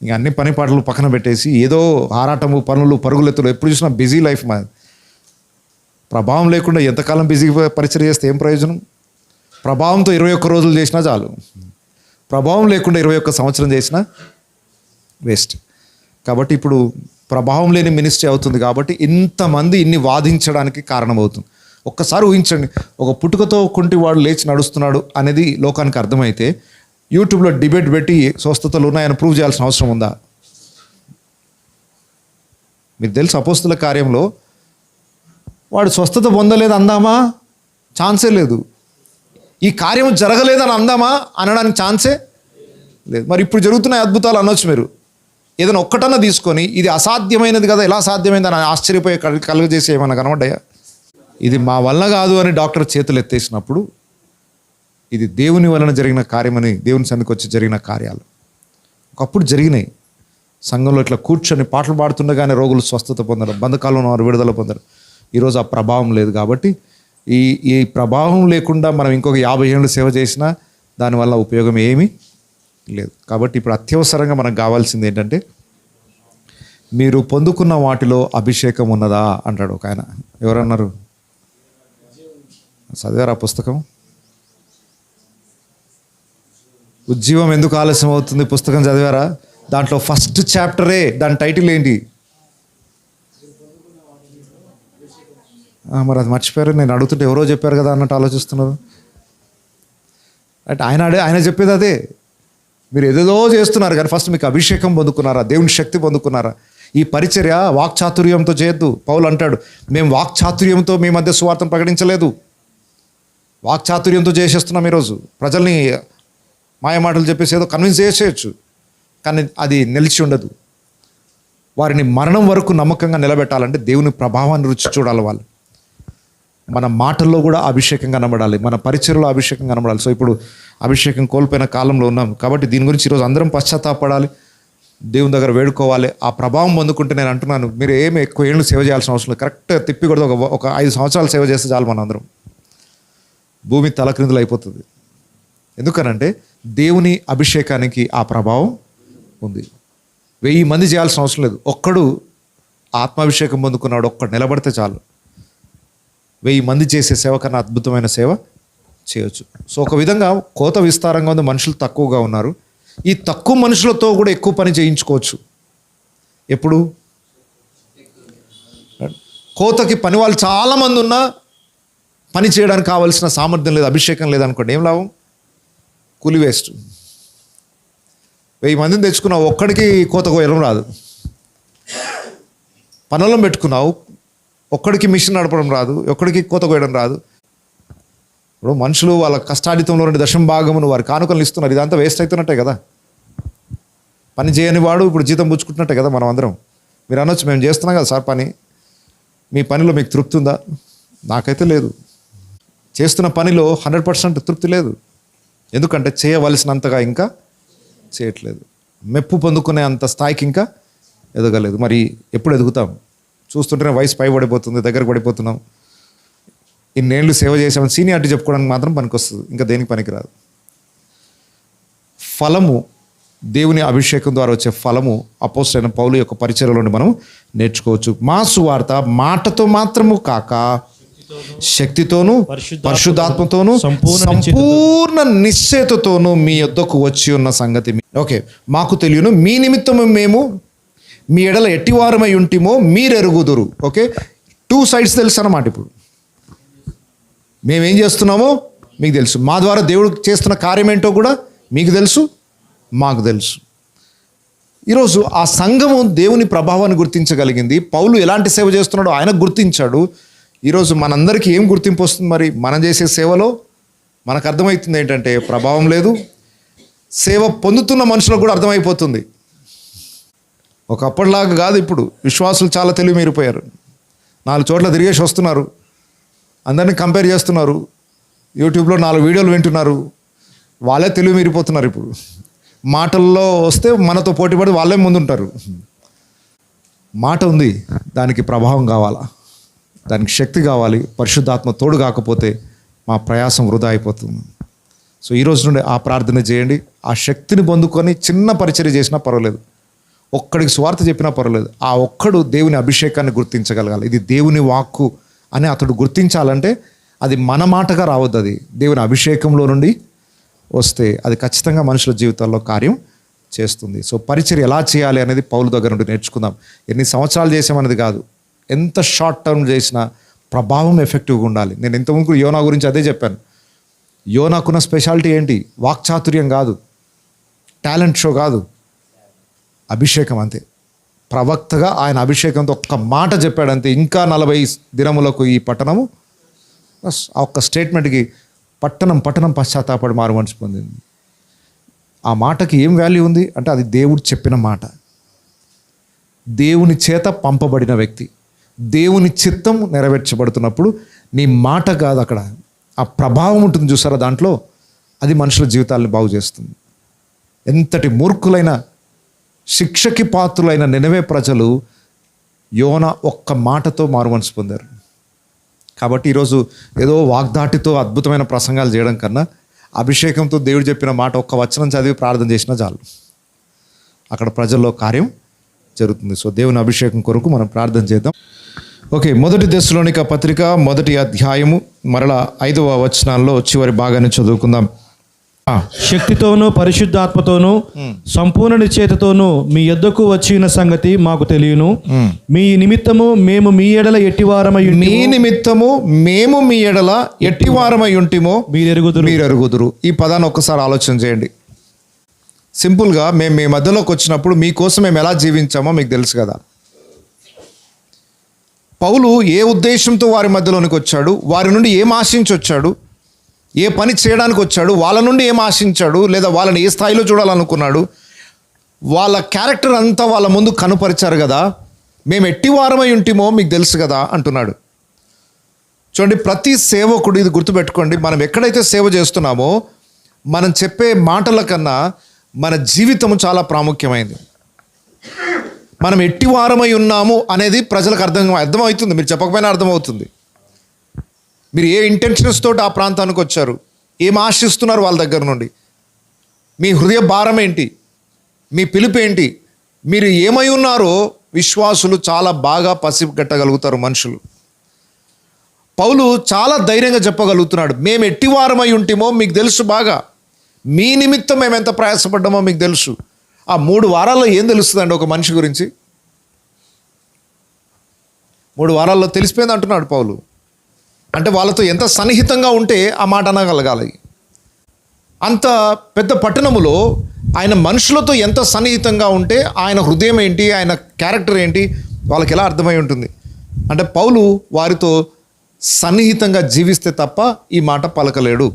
Speaker 1: ఇంకా అన్ని పని పాటలు పక్కన పెట్టేసి ఏదో ఆరాటము, పనులు, పరుగులెత్తులు, ఎప్పుడు చూసినా బిజీ లైఫ్ మాది. ప్రభావం లేకుండా ఎంతకాలం బిజీ పరిచర్య చేస్తే ఏం ప్రయోజనం? ప్రభావంతో 21 రోజులు చేసినా చాలు, ప్రభావం లేకుండా 21 సంవత్సరం చేసినా వేస్ట్. కాబట్టి ఇప్పుడు ప్రభావం లేని మినిస్ట్రీ అవుతుంది కాబట్టి ఇంతమంది ఇన్ని వాదించడానికి కారణమవుతుంది. ఒక్కసారి ఊహించండి, ఒక పుట్టుకతో కుంటివాడు లేచి నడుస్తున్నాడు అనేది లోకానికి అర్థమైతే యూట్యూబ్లో డిబేట్ పెట్టి స్వస్థతలు ఉన్నాయని ప్రూవ్ చేయాల్సిన అవసరం ఉందా? మీకు తెలుసు అపోస్తుల కార్యంలో వాడు స్వస్థత పొందలేదు అందామా? ఛాన్సే లేదు. ఈ కార్యం జరగలేదని అందామా? అనడానికి ఛాన్సే లేదు. మరి ఇప్పుడు జరుగుతున్న అద్భుతాలు అనొచ్చు మీరు. ఏదైనా ఒక్కటన్నా తీసుకొని ఇది అసాధ్యమైనది కదా, ఎలా సాధ్యమైంది అని ఆశ్చర్యపోయే కలుగజేసి ఏమన్నా కనబడ్డాయా? ఇది మా వల్ల కాదు అని డాక్టర్ చేతులు ఎత్తేసినప్పుడు ఇది దేవుని వలన జరిగిన కార్యమని దేవుని సన్నిధికి వచ్చి జరిగిన కార్యాలు ఒకప్పుడు జరిగినాయి. సంఘంలో ఇట్లా కూర్చొని పాటలు పాడుతుండగానే రోగులు స్వస్థత పొందడం, బంధకాలను వారు విడుదల పొందడం. ఈరోజు ఆ ప్రభావం లేదు. కాబట్టి ఈ ప్రభావం లేకుండా మనం ఇంకొక 50 ఏళ్ళు సేవ చేసినా దానివల్ల ఉపయోగం ఏమీ లేదు. కాబట్టి ఇప్పుడు అత్యవసరంగా మనకు కావాల్సింది ఏంటంటే మీరు పొందుకున్న వాటిలో అభిషేకం ఉన్నదా అంటాడు ఒక ఆయన. ఎవరన్నారు? చదివారా పుస్తకం? ఉజ్జీవం ఎందుకు ఆలస్యం అవుతుంది పుస్తకం చదివారా? దాంట్లో ఫస్ట్ చాప్టరే, దాని టైటిల్ ఏంటి? మరి అది మర్చిపోయారు. నేను అడుగుతుంటే ఎవరో చెప్పారు కదా అన్నట్టు ఆలోచిస్తున్నారు. అంటే ఆయన చెప్పేది అదే. మీరు ఏదేదో చేస్తున్నారు కానీ ఫస్ట్ మీకు అభిషేకం పొందుకున్నారా? దేవుని శక్తి పొందుకున్నారా? ఈ పరిచర్య వాక్చాతుర్యంతో చేయొద్దు. పౌలు అంటాడు, మేము వాక్చాతుర్యంతో మీ మధ్య సువార్తను ప్రకటించలేదు, వాక్చాతుర్యంతో చేసేస్తున్నాం. ఈరోజు ప్రజల్ని మాయమాటలు చెప్పేసి ఏదో కన్విన్స్ చేసేయచ్చు, కానీ అది నిలిచి ఉండదు. వారిని మరణం వరకు నమ్మకంగా నిలబెట్టాలంటే దేవుని ప్రభావాన్ని రుచి చూడాలి వాళ్ళు. మన మాటల్లో కూడా అభిషేకం కనబడాలి, మన పరిచర్యలో అభిషేకం కనబడాలి. సో ఇప్పుడు అభిషేకం కోల్పోయిన కాలంలో ఉన్నాం కాబట్టి దీని గురించి ఈరోజు అందరం పశ్చాత్తాపడాలి, దేవుని దగ్గర వేడుకోవాలి. ఆ ప్రభావం పొందుకుంటే నేను అంటున్నాను, మీరు ఏమి ఎక్కువ ఏళ్ళు సేవ చేయాల్సిన అవసరం లేదు. కరెక్ట్ తిప్పి కూడా ఒక 5 సంవత్సరాలు సేవ చేస్తే చాలు మన అందరం. భూమి తలక్రిందులు అయిపోతుంది. ఎందుకనంటే దేవుని అభిషేకానికి ఆ ప్రభావం ఉంది. 1000 మంది చేయాల్సిన అవసరం లేదు. ఒక్కడు ఆత్మాభిషేకం పొందుకున్నాడు, ఒక్కడు నిలబడితే చాలు. 1000 మంది చేసే సేవ కన్నా అద్భుతమైన సేవ చేయొచ్చు. సో ఒక విధంగా కోత విస్తారంగా ఉంది, మనుషులు తక్కువగా ఉన్నారు. ఈ తక్కువ మనుషులతో కూడా ఎక్కువ పని చేయించుకోవచ్చు. ఎప్పుడు కోతకి పని వాళ్ళు చాలామంది ఉన్నా పని చేయడానికి కావాల్సిన సామర్థ్యం లేదు, అభిషేకం లేదనుకోండి, ఏం లాభం? కూలి వేస్ట్. 1000 మందిని తెచ్చుకున్నావు, ఒక్కడికి కోత కోయడం రాదు. పనులను పెట్టుకున్నావు, ఒక్కడికి మిషన్ నడపడం రాదు, ఒక్కడికి కోత కోయడం రాదు. ఇప్పుడు మనుషులు వాళ్ళ కష్టాడితంలో 2 దశమ భాగమును వారి కానుకలు ఇస్తున్నారు, ఇదంతా వేస్ట్ అవుతున్నట్టే కదా. పని చేయని వాడు ఇప్పుడు జీతం పుచ్చుకుంటున్నట్టే కదా మనం అందరం. మీరు అనొచ్చు, మేము చేస్తున్నాం కదా సార్ పని, మీ పనిలో మీకు తృప్తి ఉందా? నాకైతే లేదు. చేస్తున్న పనిలో 100% తృప్తి లేదు. ఎందుకంటే చేయవలసినంతగా ఇంకా చేయట్లేదు. మెప్పు పొందుకునే అంత స్థాయికి ఇంకా ఎదగలేదు. మరి ఎప్పుడు ఎదుగుతాం? చూస్తుంటేనే వయసు పైబడిపోతుంది, దగ్గర పడిపోతున్నాం. ఇన్నేళ్ళు సేవ చేసామని సీనియారిటీ చెప్పుకోవడానికి మాత్రం పనికొస్తుంది, ఇంకా దేనికి పనికిరాదు. ఫలము, దేవుని అభిషేకం ద్వారా వచ్చే ఫలము అపోస్తలుడైన పౌలు యొక్క పరిచర్యలోని మనం నేర్చుకోవచ్చు. మా సువార్త మాటతో మాత్రము కాక శక్తితోనూ పరిశుద్ధాత్మతోనూ సంపూర్ణ నిశ్చయతతోనూ మీ యొద్దకు వచ్చి ఉన్న సంగతి ఓకే మాకు తెలియను. మీ నిమిత్తము మేము మీ ఎడల ఎట్టివారమై ఉంటిమో మీరెరుగుదురు. ఓకే, 2 సైడ్స్ తెలుసు అన్నమాట. ఇప్పుడు మేమేం చేస్తున్నామో మీకు తెలుసు, మా ద్వారా దేవుడు చేస్తున్న కార్యం ఏంటో కూడా మీకు తెలుసు, మాకు తెలుసు. ఈరోజు ఆ సంఘము దేవుని ప్రభావాన్ని గుర్తించగలిగింది. పౌలు ఎలాంటి సేవ చేస్తున్నాడో ఆయన గుర్తించాడు. ఈరోజు మనందరికీ ఏం గుర్తింపు వస్తుంది? మరి మనం చేసే సేవలో మనకు అర్థమవుతుంది ఏంటంటే ప్రభావం లేదు. సేవ పొందుతున్న మనుషులకు కూడా అర్థమైపోతుంది. ఒకప్పటిలాగా కాదు, ఇప్పుడు విశ్వాసులు చాలా తెలివి మీరిపోయారు. 4 చోట్ల తిరిగేసి వస్తున్నారు, అందరినీ కంపేర్ చేస్తున్నారు, యూట్యూబ్లో 4 వీడియోలు వింటున్నారు, వాళ్ళే తెలివి మీరిపోతున్నారు. ఇప్పుడు మాటల్లో వస్తే మనతో పోటీపడి వాళ్ళే ముందుంటారు. మాట ఉంది, దానికి ప్రభావం కావాలా, దానికి శక్తి కావాలి. పరిశుద్ధాత్మ తోడు కాకపోతే మా ప్రయాసం వృధా అయిపోతుంది. సో ఈరోజు నుండి ఆ ప్రార్థన చేయండి. ఆ శక్తిని పొందుకొని చిన్న పరిచర్య చేసినా పర్వాలేదు, ఒక్కడికి స్వార్థ చెప్పినా పర్వాలేదు. ఆ ఒక్కడు దేవుని అభిషేకాన్ని గుర్తించగలగాలి. ఇది దేవుని వాక్కు అని అతడు గుర్తించాలంటే అది మన మాటగా రావద్దు, అది దేవుని అభిషేకంలో నుండి వస్తే అది ఖచ్చితంగా మనుషుల జీవితాల్లో కార్యం చేస్తుంది. సో పరిచర్య ఎలా చేయాలి అనేది పౌలు దగ్గర నుండి నేర్చుకుందాం. ఎన్ని సంవత్సరాలు చేసామనేది కాదు, ఎంత షార్ట్ టర్మ్ చేసినా ప్రభావం ఎఫెక్టివ్గా ఉండాలి. నేను ఇంతకుముందు యోనా గురించి అదే చెప్పాను. యోనాకున్న స్పెషాలిటీ ఏంటి? వాక్చాతుర్యం కాదు, టాలెంట్ షో కాదు, అభిషేకం అంతే. ప్రవక్తగా ఆయన అభిషేకంతో ఒక్క మాట చెప్పాడంతే. ఇంకా 40 దినములకు ఈ పట్టణము, ఆ ఒక్క స్టేట్మెంట్కి పట్టణం పశ్చాత్తాపడి మారు మనసు పొందింది. ఆ మాటకి ఏం వాల్యూ ఉంది అంటే అది దేవుడు చెప్పిన మాట, దేవుని చేత పంపబడిన వ్యక్తి, దేవుని చిత్తం నెరవేర్చబడుతున్నప్పుడు నీ మాట కాదు, అక్కడ ఆ ప్రభావం ఉంటుంది చూసారా దాంట్లో, అది మనుషుల జీవితాలను బాగు చేస్తుంది. ఎంతటి మూర్ఖులైన శిక్షకి పాత్రులైన నినవే ప్రజలు యోనా ఒక్క మాటతో మారు మనసు పొందారు. కాబట్టి ఈరోజు ఏదో వాగ్దాటితో అద్భుతమైన ప్రసంగాలు చేయడం కన్నా అభిషేకంతో దేవుడు చెప్పిన మాట ఒక్క వచనం చదివి ప్రార్థన చేసినా చాలు, అక్కడ ప్రజల్లో కార్యం జరుగుతుంది. సో దేవుని అభిషేకం కొరకు మనం ప్రార్థన చేద్దాం. ఓకే, 1 దెస్సలోనిక పత్రిక 1వ అధ్యాయము మరలా 5వ వచనాల్లో చివరి భాగాన్ని చదువుకుందాం.
Speaker 2: శక్తితోనూ పరిశుద్ధాత్మతోనూ సంపూర్ణ నిశ్చయతతోనూ మీ యొద్దకు వచ్చిన సంగతి మాకు తెలియను. మీ నిమిత్తము మేము మీ ఎడల ఎట్టివారమై ఉంటిమో మీరెరుగుదురు. ఈ పదాన్ని ఒక్కసారి ఆలోచన చేయండి. సింపుల్గా మేము మీ మధ్యలోకి వచ్చినప్పుడు మీకోసం మేము ఎలా జీవించామో మీకు తెలుసు కదా.
Speaker 1: పౌలు ఏ ఉద్దేశంతో వారి మధ్యలోనికి వచ్చాడు, వారి నుండి ఏం ఆశించి వచ్చాడు, ఏ పని చేయడానికి వచ్చాడు, వాళ్ళ నుండి ఏం ఆశించాడు, లేదా వాళ్ళని ఏ స్థాయిలో చూడాలనుకున్నాడు, వాళ్ళ క్యారెక్టర్ అంతా వాళ్ళ ముందు కనుపరిచారు కదా. మేము ఎట్టివారమై ఉంటిమో మీకు తెలుసు కదా అంటున్నాడు. చూడండి, ప్రతి సేవకుడు ఇది గుర్తుపెట్టుకోండి, మనం ఎక్కడైతే సేవ చేస్తున్నామో మనం చెప్పే మాటల కన్నా మన జీవితము చాలా ప్రాముఖ్యమైంది. మనం ఎట్టివారమై ఉన్నాము అనేది ప్రజలకు అర్థమవుతుంది. మీరు చెప్పకపోయినా అర్థమవుతుంది. మీరు ఏ ఇంటెన్షన్స్ తోటి ఆ ప్రాంతానికి వచ్చారు, ఏం ఆశిస్తున్నారు వాళ్ళ దగ్గర నుండి, మీ హృదయ భారం ఏంటి, మీ పిలుపు ఏంటి, మీరు ఏమై ఉన్నారో విశ్వాసులు చాలా బాగా పసిగట్టగలుగుతారు మనుషులు. పౌలు చాలా ధైర్యంగా చెప్పగలుగుతున్నాడు, మేము ఎట్టివారమై ఉంటేమో మీకు తెలుసు బాగా, మీ నిమిత్తం మేము ఎంత ప్రయాసపడ్డామో మీకు తెలుసు. ఆ 3 వారాల్లో ఏం తెలుస్తుందండి ఒక మనిషి గురించి? 3 వారాల్లో తెలిసిపోయింది అంటున్నాడు పౌలు. అంటే వాళ్ళతో ఎంత సన్నిహితంగా ఉంటే ఆ మాట అనగలగాలి. అంత పెద్ద పట్టణములో ఆయన మనుషులతో ఎంత సన్నిహితంగా ఉంటే ఆయన హృదయం ఏంటి, ఆయన క్యారెక్టర్ ఏంటి వాళ్ళకి ఎలా అర్థమై ఉంటుంది. అంటే పౌలు వారితో సన్నిహితంగా జీవిస్తే తప్ప ఈ మాట పలకలేడు.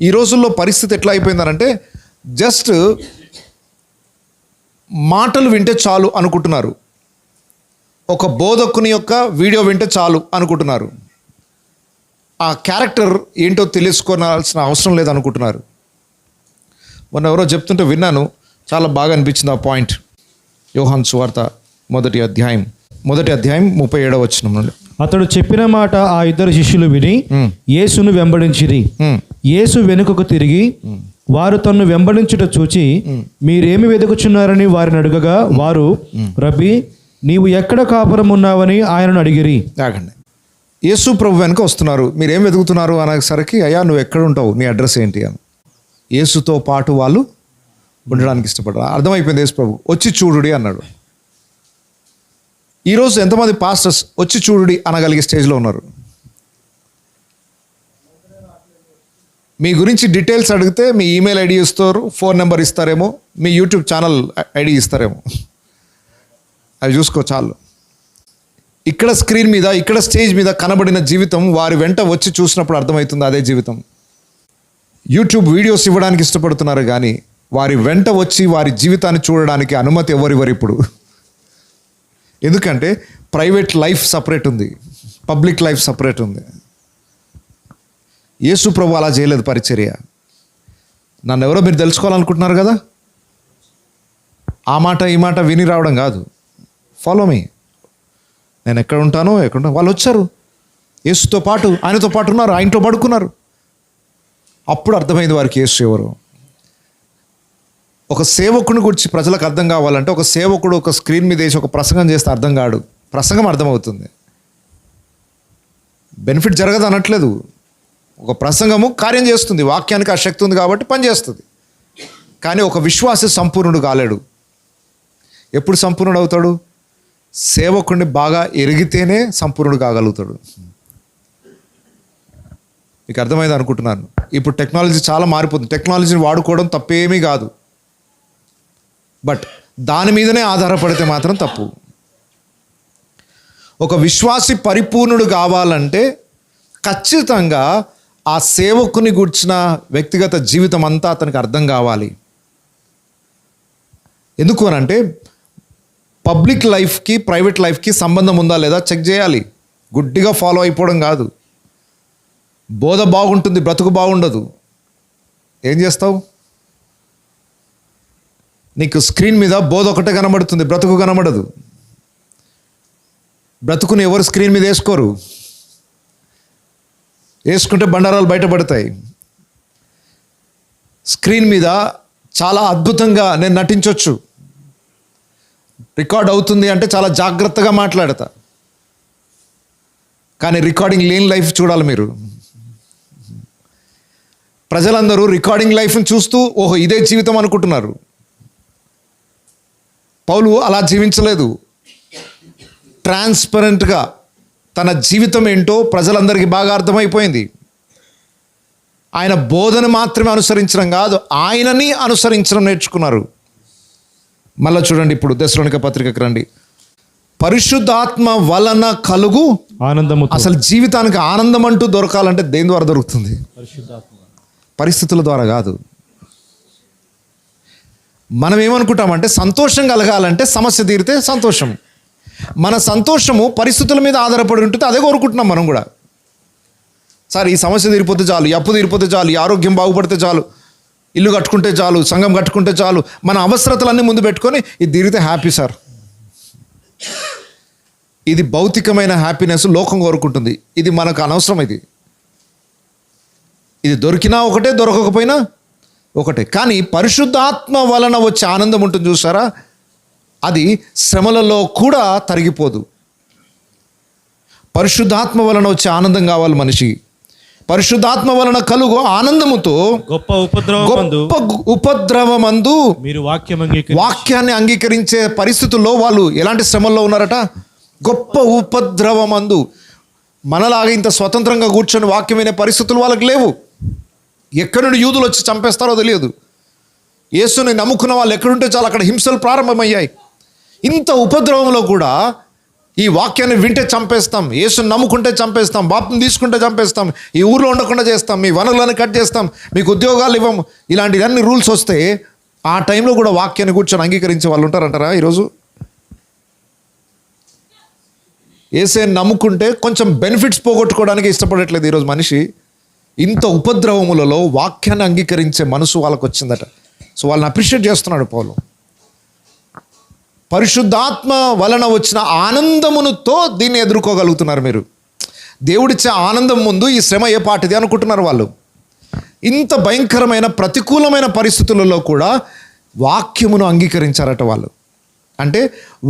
Speaker 1: ఈ రోజుల్లో పరిస్థితి ఎట్లా అయిపోయిందనంటే జస్ట్ మాటలు వింటే చాలు అనుకుంటున్నారు. ఒక బోధకుని యొక్క వీడియో వింటే చాలు అనుకుంటున్నారు. ఆ క్యారెక్టర్ ఏంటో తెలుసుకోవాల్సిన అవసరం లేదనుకుంటున్నారు. మొన్న ఎవరో చెప్తుంటే విన్నాను, చాలా బాగా అనిపించింది ఆ పాయింట్. యోహాను సువార్త 1వ అధ్యాయం 37వ వచనం నుండి.
Speaker 2: అతడు చెప్పిన మాట ఆ 2 శిష్యులు విని యేసును వెంబడించిరి. యేసు వెనుకకు తిరిగి వారు తన్ను వెంబడించుట చూచి మీరేమి వెతుకుచున్నారని వారిని అడగగా వారు, రబ్బీ, నీవు ఎక్కడ కాపురం ఉన్నావని ఆయనను అడిగిరి.
Speaker 1: ఆగండి, యేసు ప్రభు వెనుక వస్తున్నారు, మీరేం వెతుకుతున్నారు అనేసరికి, అయ్యా నువ్వు ఎక్కడ ఉంటావు, నీ అడ్రస్ ఏంటి అని. యేసుతో పాటు వాళ్ళు ఉండడానికి ఇష్టపడ్డారు. అర్థమైపోయింది. యేసు ప్రభు వచ్చి చూడుడి అన్నాడు. ఈరోజు ఎంతమంది పాస్టర్స్ వచ్చి చూడుడి అనగలిగే స్టేజ్లో ఉన్నారు? మీ గురించి డీటెయిల్స్ అడిగితే మీ ఈమెయిల్ ఐడి ఇస్తారు, ఫోన్ నెంబర్ ఇస్తారేమో, మీ యూట్యూబ్ ఛానల్ ఐడి ఇస్తారేమో, అవి చూసుకో చాలు. ఇక్కడ స్క్రీన్ మీద, ఇక్కడ స్టేజ్ మీద కనబడిన జీవితం వారి వెంట వచ్చి చూసినప్పుడు అర్థమవుతుంది అదే జీవితం. యూట్యూబ్ వీడియోస్ ఇవ్వడానికి ఇష్టపడుతున్నారు కానీ వారి వెంట వచ్చి వారి జీవితాన్ని చూడడానికి అనుమతి ఎవరివ్వరు ఇప్పుడు. ఎందుకంటే ప్రైవేట్ లైఫ్ సపరేట్ ఉంది, పబ్లిక్ లైఫ్ సపరేట్ ఉంది. యేసు ప్రభు అలా చేయలేదు పరిచర్య. నన్ను ఎవరో మీరు తెలుసుకోవాలనుకుంటున్నారు కదా, ఆ మాట ఈ మాట విని రావడం కాదు. ఫాలో మీ, నేను ఎక్కడ ఉంటానో వాళ్ళు వచ్చారు, యేసుతో పాటు ఆయనతో పాటు ఉన్నారు, ఆయనతో పడుకున్నారు. అప్పుడు అర్థమైంది వారికి యేసు ఎవరు. ఒక సేవకుని గురించి ప్రజలకు అర్థం కావాలంటే ఒక సేవకుడు ఒక స్క్రీన్ మీద వేసి ఒక ప్రసంగం చేస్తే అర్థం కాడు, ప్రసంగం అర్థమవుతుంది. బెనిఫిట్ జరగదు అనట్లేదు, ఒక ప్రసంగము కార్యం చేస్తుంది, వాక్యానికి ఆ శక్తి ఉంది కాబట్టి పనిచేస్తుంది. కానీ ఒక విశ్వాసి సంపూర్ణుడు కాలేడు. ఎప్పుడు సంపూర్ణుడు అవుతాడు? సేవకుడిని బాగా ఎరిగితేనే సంపూర్ణుడు కాగలుగుతాడు. మీకు అర్థమైంది అనుకుంటున్నాను. ఇప్పుడు టెక్నాలజీ చాలా మారిపోతుంది, టెక్నాలజీని వాడుకోవడం తప్పేమీ కాదు, బట్ దాని మీదనే ఆధారపడితే మాత్రం తప్పు. ఒక విశ్వాసి పరిపూర్ణుడు కావాలంటే ఖచ్చితంగా ఆ సేవకుని గూర్చిన వ్యక్తిగత జీవితం అంతా అతనికి అర్థం కావాలి. ఎందుకు అనంటే పబ్లిక్ లైఫ్కి ప్రైవేట్ లైఫ్కి సంబంధం ఉందా లేదా చెక్ చేయాలి. గుడ్డిగా ఫాలో అయిపోవడం కాదు. బోధ బాగుంటుంది, బ్రతుకు బాగుండదు, ఏం చేస్తావు? నీకు స్క్రీన్ మీద బోధ ఒకటే కనబడుతుంది, బ్రతుకు కనబడదు. బ్రతుకుని ఎవరు స్క్రీన్ మీద వేసుకోరు, వేసుకుంటే బండారాలు బయటపడతాయి. స్క్రీన్ మీద చాలా అద్భుతంగా నేను నటించవచ్చు, రికార్డ్ అవుతుంది అంటే చాలా జాగ్రత్తగా మాట్లాడతా, కానీ రికార్డింగ్ లేని లైఫ్ చూడాలి మీరు. ప్రజలందరూ రికార్డింగ్ లైఫ్ని చూస్తూ ఓహో ఇదే జీవితం అనుకుంటున్నారు. పౌలు అలా జీవించలేదు. ట్రాన్స్పరెంట్గా తన జీవితం ఏంటో ప్రజలందరికీ బాగా అర్థమైపోయింది. ఆయన బోధన మాత్రమే అనుసరించడం కాదు, ఆయనని అనుసరించడం నేర్చుకున్నారు. మళ్ళీ చూడండి, ఇప్పుడు తెస్సలోనిక పత్రికకు రండి. పరిశుద్ధాత్మ వలన కలుగు
Speaker 2: ఆనందము.
Speaker 1: అసలు జీవితానికి ఆనందం అంటూ దొరకాలంటే దేని ద్వారా దొరుకుతుంది? పరిస్థితుల ద్వారా కాదు. మనం ఏమనుకుంటామంటే సంతోషం కలగాలంటే సమస్య తీరితే సంతోషం. మన సంతోషము పరిస్థితుల మీద ఆధారపడి ఉంటుంది. అదే కోరుకుంటున్నాం మనం కూడా. సార్ ఈ సమస్య తీరిపోతే చాలు, ఈ అప్పు తీరిపోతే చాలు, ఈ ఆరోగ్యం బాగుపడితే చాలు, ఇల్లు కట్టుకుంటే చాలు, సంఘం కట్టుకుంటే చాలు, మన అవసరతలన్నీ ముందు పెట్టుకొని ఇది తీరితే హ్యాపీ సార్. ఇది భౌతికమైన హ్యాపీనెస్ లోకం కోరుకుంటుంది. ఇది మనకు అనవసరం. ఇది దొరికినా ఒకటే, దొరకకపోయినా ఒకటే. కానీ పరిశుద్ధాత్మ వలన వచ్చే ఆనందం ఉంటుంది చూసారా, అది శ్రమలలో కూడా తరిగిపోదు. పరిశుద్ధాత్మ వలన వచ్చే ఆనందం కావాలి మనిషి. పరిశుద్ధాత్మ వలన కలుగు ఆనందముతో
Speaker 2: గొప్ప
Speaker 1: ఉపద్రవమందు
Speaker 2: మీరు
Speaker 1: వాక్యాన్ని అంగీకరించే పరిస్థితుల్లో వాళ్ళు ఎలాంటి శ్రమల్లో ఉన్నారట? గొప్ప ఉపద్రవమందు. మనలాగా ఇంత స్వతంత్రంగా కూర్చొని వాక్యం వినే పరిస్థితులు వాళ్ళకి లేవు. ఎక్కడి నుండి యూదులు వచ్చి చంపేస్తారో తెలియదు. యేసుని నమ్ముకున్న వాళ్ళు ఎక్కడుంటే చాలు అక్కడ హింసలు ప్రారంభమయ్యాయి. ఇంత ఉపద్రవంలో కూడా ఈ వాక్యాన్ని వింటే చంపేస్తాం, యేసుని నమ్ముకుంటే చంపేస్తాం, బాప్తిసం తీసుకుంటే చంపేస్తాం, ఈ ఊర్లో ఉండకుండా చేస్తాం, మీ వనరులను కట్ చేస్తాం, మీకు ఉద్యోగాలు ఇవ్వము, ఇలాంటి అన్ని రూల్స్ వస్తే ఆ టైంలో కూడా వాక్యాన్ని కూర్చొని అంగీకరించే వాళ్ళు ఉంటారంటారా? ఈరోజు యేసుని నమ్ముకుంటే కొంచెం బెనిఫిట్స్ పోగొట్టుకోవడానికి ఇష్టపడట్లేదు ఈరోజు మనిషి. ఇంత ఉపద్రవములలో వాక్యాన్ని అంగీకరించే మనసు వాళ్ళకు వచ్చిందట. సో వాళ్ళని అప్రిషియేట్ చేస్తున్నాడు పౌలు. పరిశుద్ధాత్మ వలన వచ్చిన ఆనందముతో దీన్ని ఎదుర్కోగలుగుతున్నారు మీరు. దేవుడిచ్చే ఆనందం ముందు ఈ శ్రమ ఏ పాటిది అనుకుంటున్నారు వాళ్ళు. ఇంత భయంకరమైన ప్రతికూలమైన పరిస్థితులలో కూడా వాక్యమును అంగీకరించారట వాళ్ళు. అంటే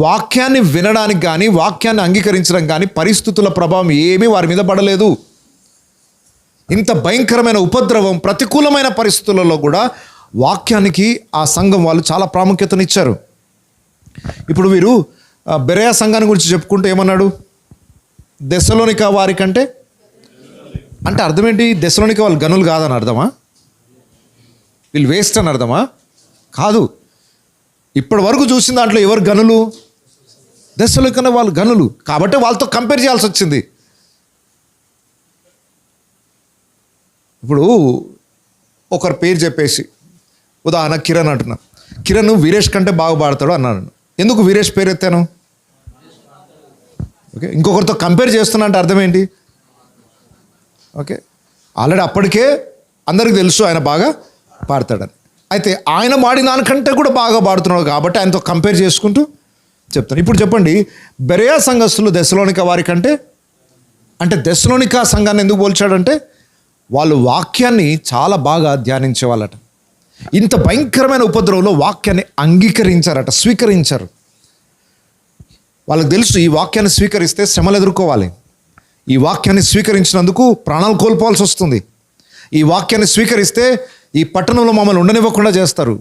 Speaker 1: వాక్యాన్ని వినడానికి కానీ వాక్యాన్ని అంగీకరించడం కానీ పరిస్థితుల ప్రభావం ఏమీ వారి మీద పడలేదు. ఇంత భయంకరమైన ఉపద్రవం ప్రతికూలమైన పరిస్థితులలో కూడా వాక్యానికి ఆ సంఘం వాళ్ళు చాలా ప్రాముఖ్యతనిచ్చారు. ఇప్పుడు వీరు బెరయా సంఘాన్ని గురించి చెప్పుకుంటూ ఏమన్నాడు? దెస్సలోనిక వారి కంటే, అంటే అర్థం ఏంటి? దెస్సలోనిక వాళ్ళు గనులు కాదని అర్థమా? వీళ్ళు వేస్ట్ అని అర్థమా? కాదు. ఇప్పటి వరకు చూసిన దాంట్లో ఎవరు గనులు? దెస్సలోనిక వాళ్ళు గనులు కాబట్టి వాళ్ళతో కంపేర్ చేయాల్సి వచ్చింది. ఇప్పుడు ఒకరి పేరు చెప్పేసి, ఉదాహరణ కిరణ్ అంటున్నా, కిరణ్ వీరేష్ కంటే బాగా పాడతాడు అన్నాను. ఎందుకు వీరేష్ పేరు ఎత్తాను? ఓకే, ఇంకొకరితో కంపేర్ చేస్తున్నా అంటే అర్థం ఏంటి? ఓకే, ఆల్రెడీ అప్పటికే అందరికీ తెలుసు ఆయన బాగా పాడతాడని. అయితే ఆయన పాడిన దానికంటే కూడా బాగా పాడుతున్నాడు కాబట్టి ఆయనతో కంపేర్ చేసుకుంటూ చెప్తాను. ఇప్పుడు చెప్పండి, బెరయా సంఘస్థులు దెస్సలోనిక వారి కంటే, అంటే దెస్సలోనిక సంఘాన్ని ఎందుకు పోల్చాడంటే వాళ్ళు వాక్యాన్ని చాలా బాగా ధ్యానించే వాళ్ళట. ఇంత భయంకరమైన ఉపద్రవంలో వాక్యాన్ని అంగీకరించారట, స్వీకరించారు. వాళ్ళకి తెలుసు ఈ వాక్యాన్ని స్వీకరిస్తే శ్రమలు ఎదుర్కోవాలి, ఈ వాక్యాన్ని స్వీకరించినందుకు ప్రాణాలు కోల్పోవాల్సి వస్తుంది, ఈ వాక్యాన్ని స్వీకరిస్తే ఈ పట్టణంలో మమ్మల్ని ఉండనివ్వకుండా చేస్తారు,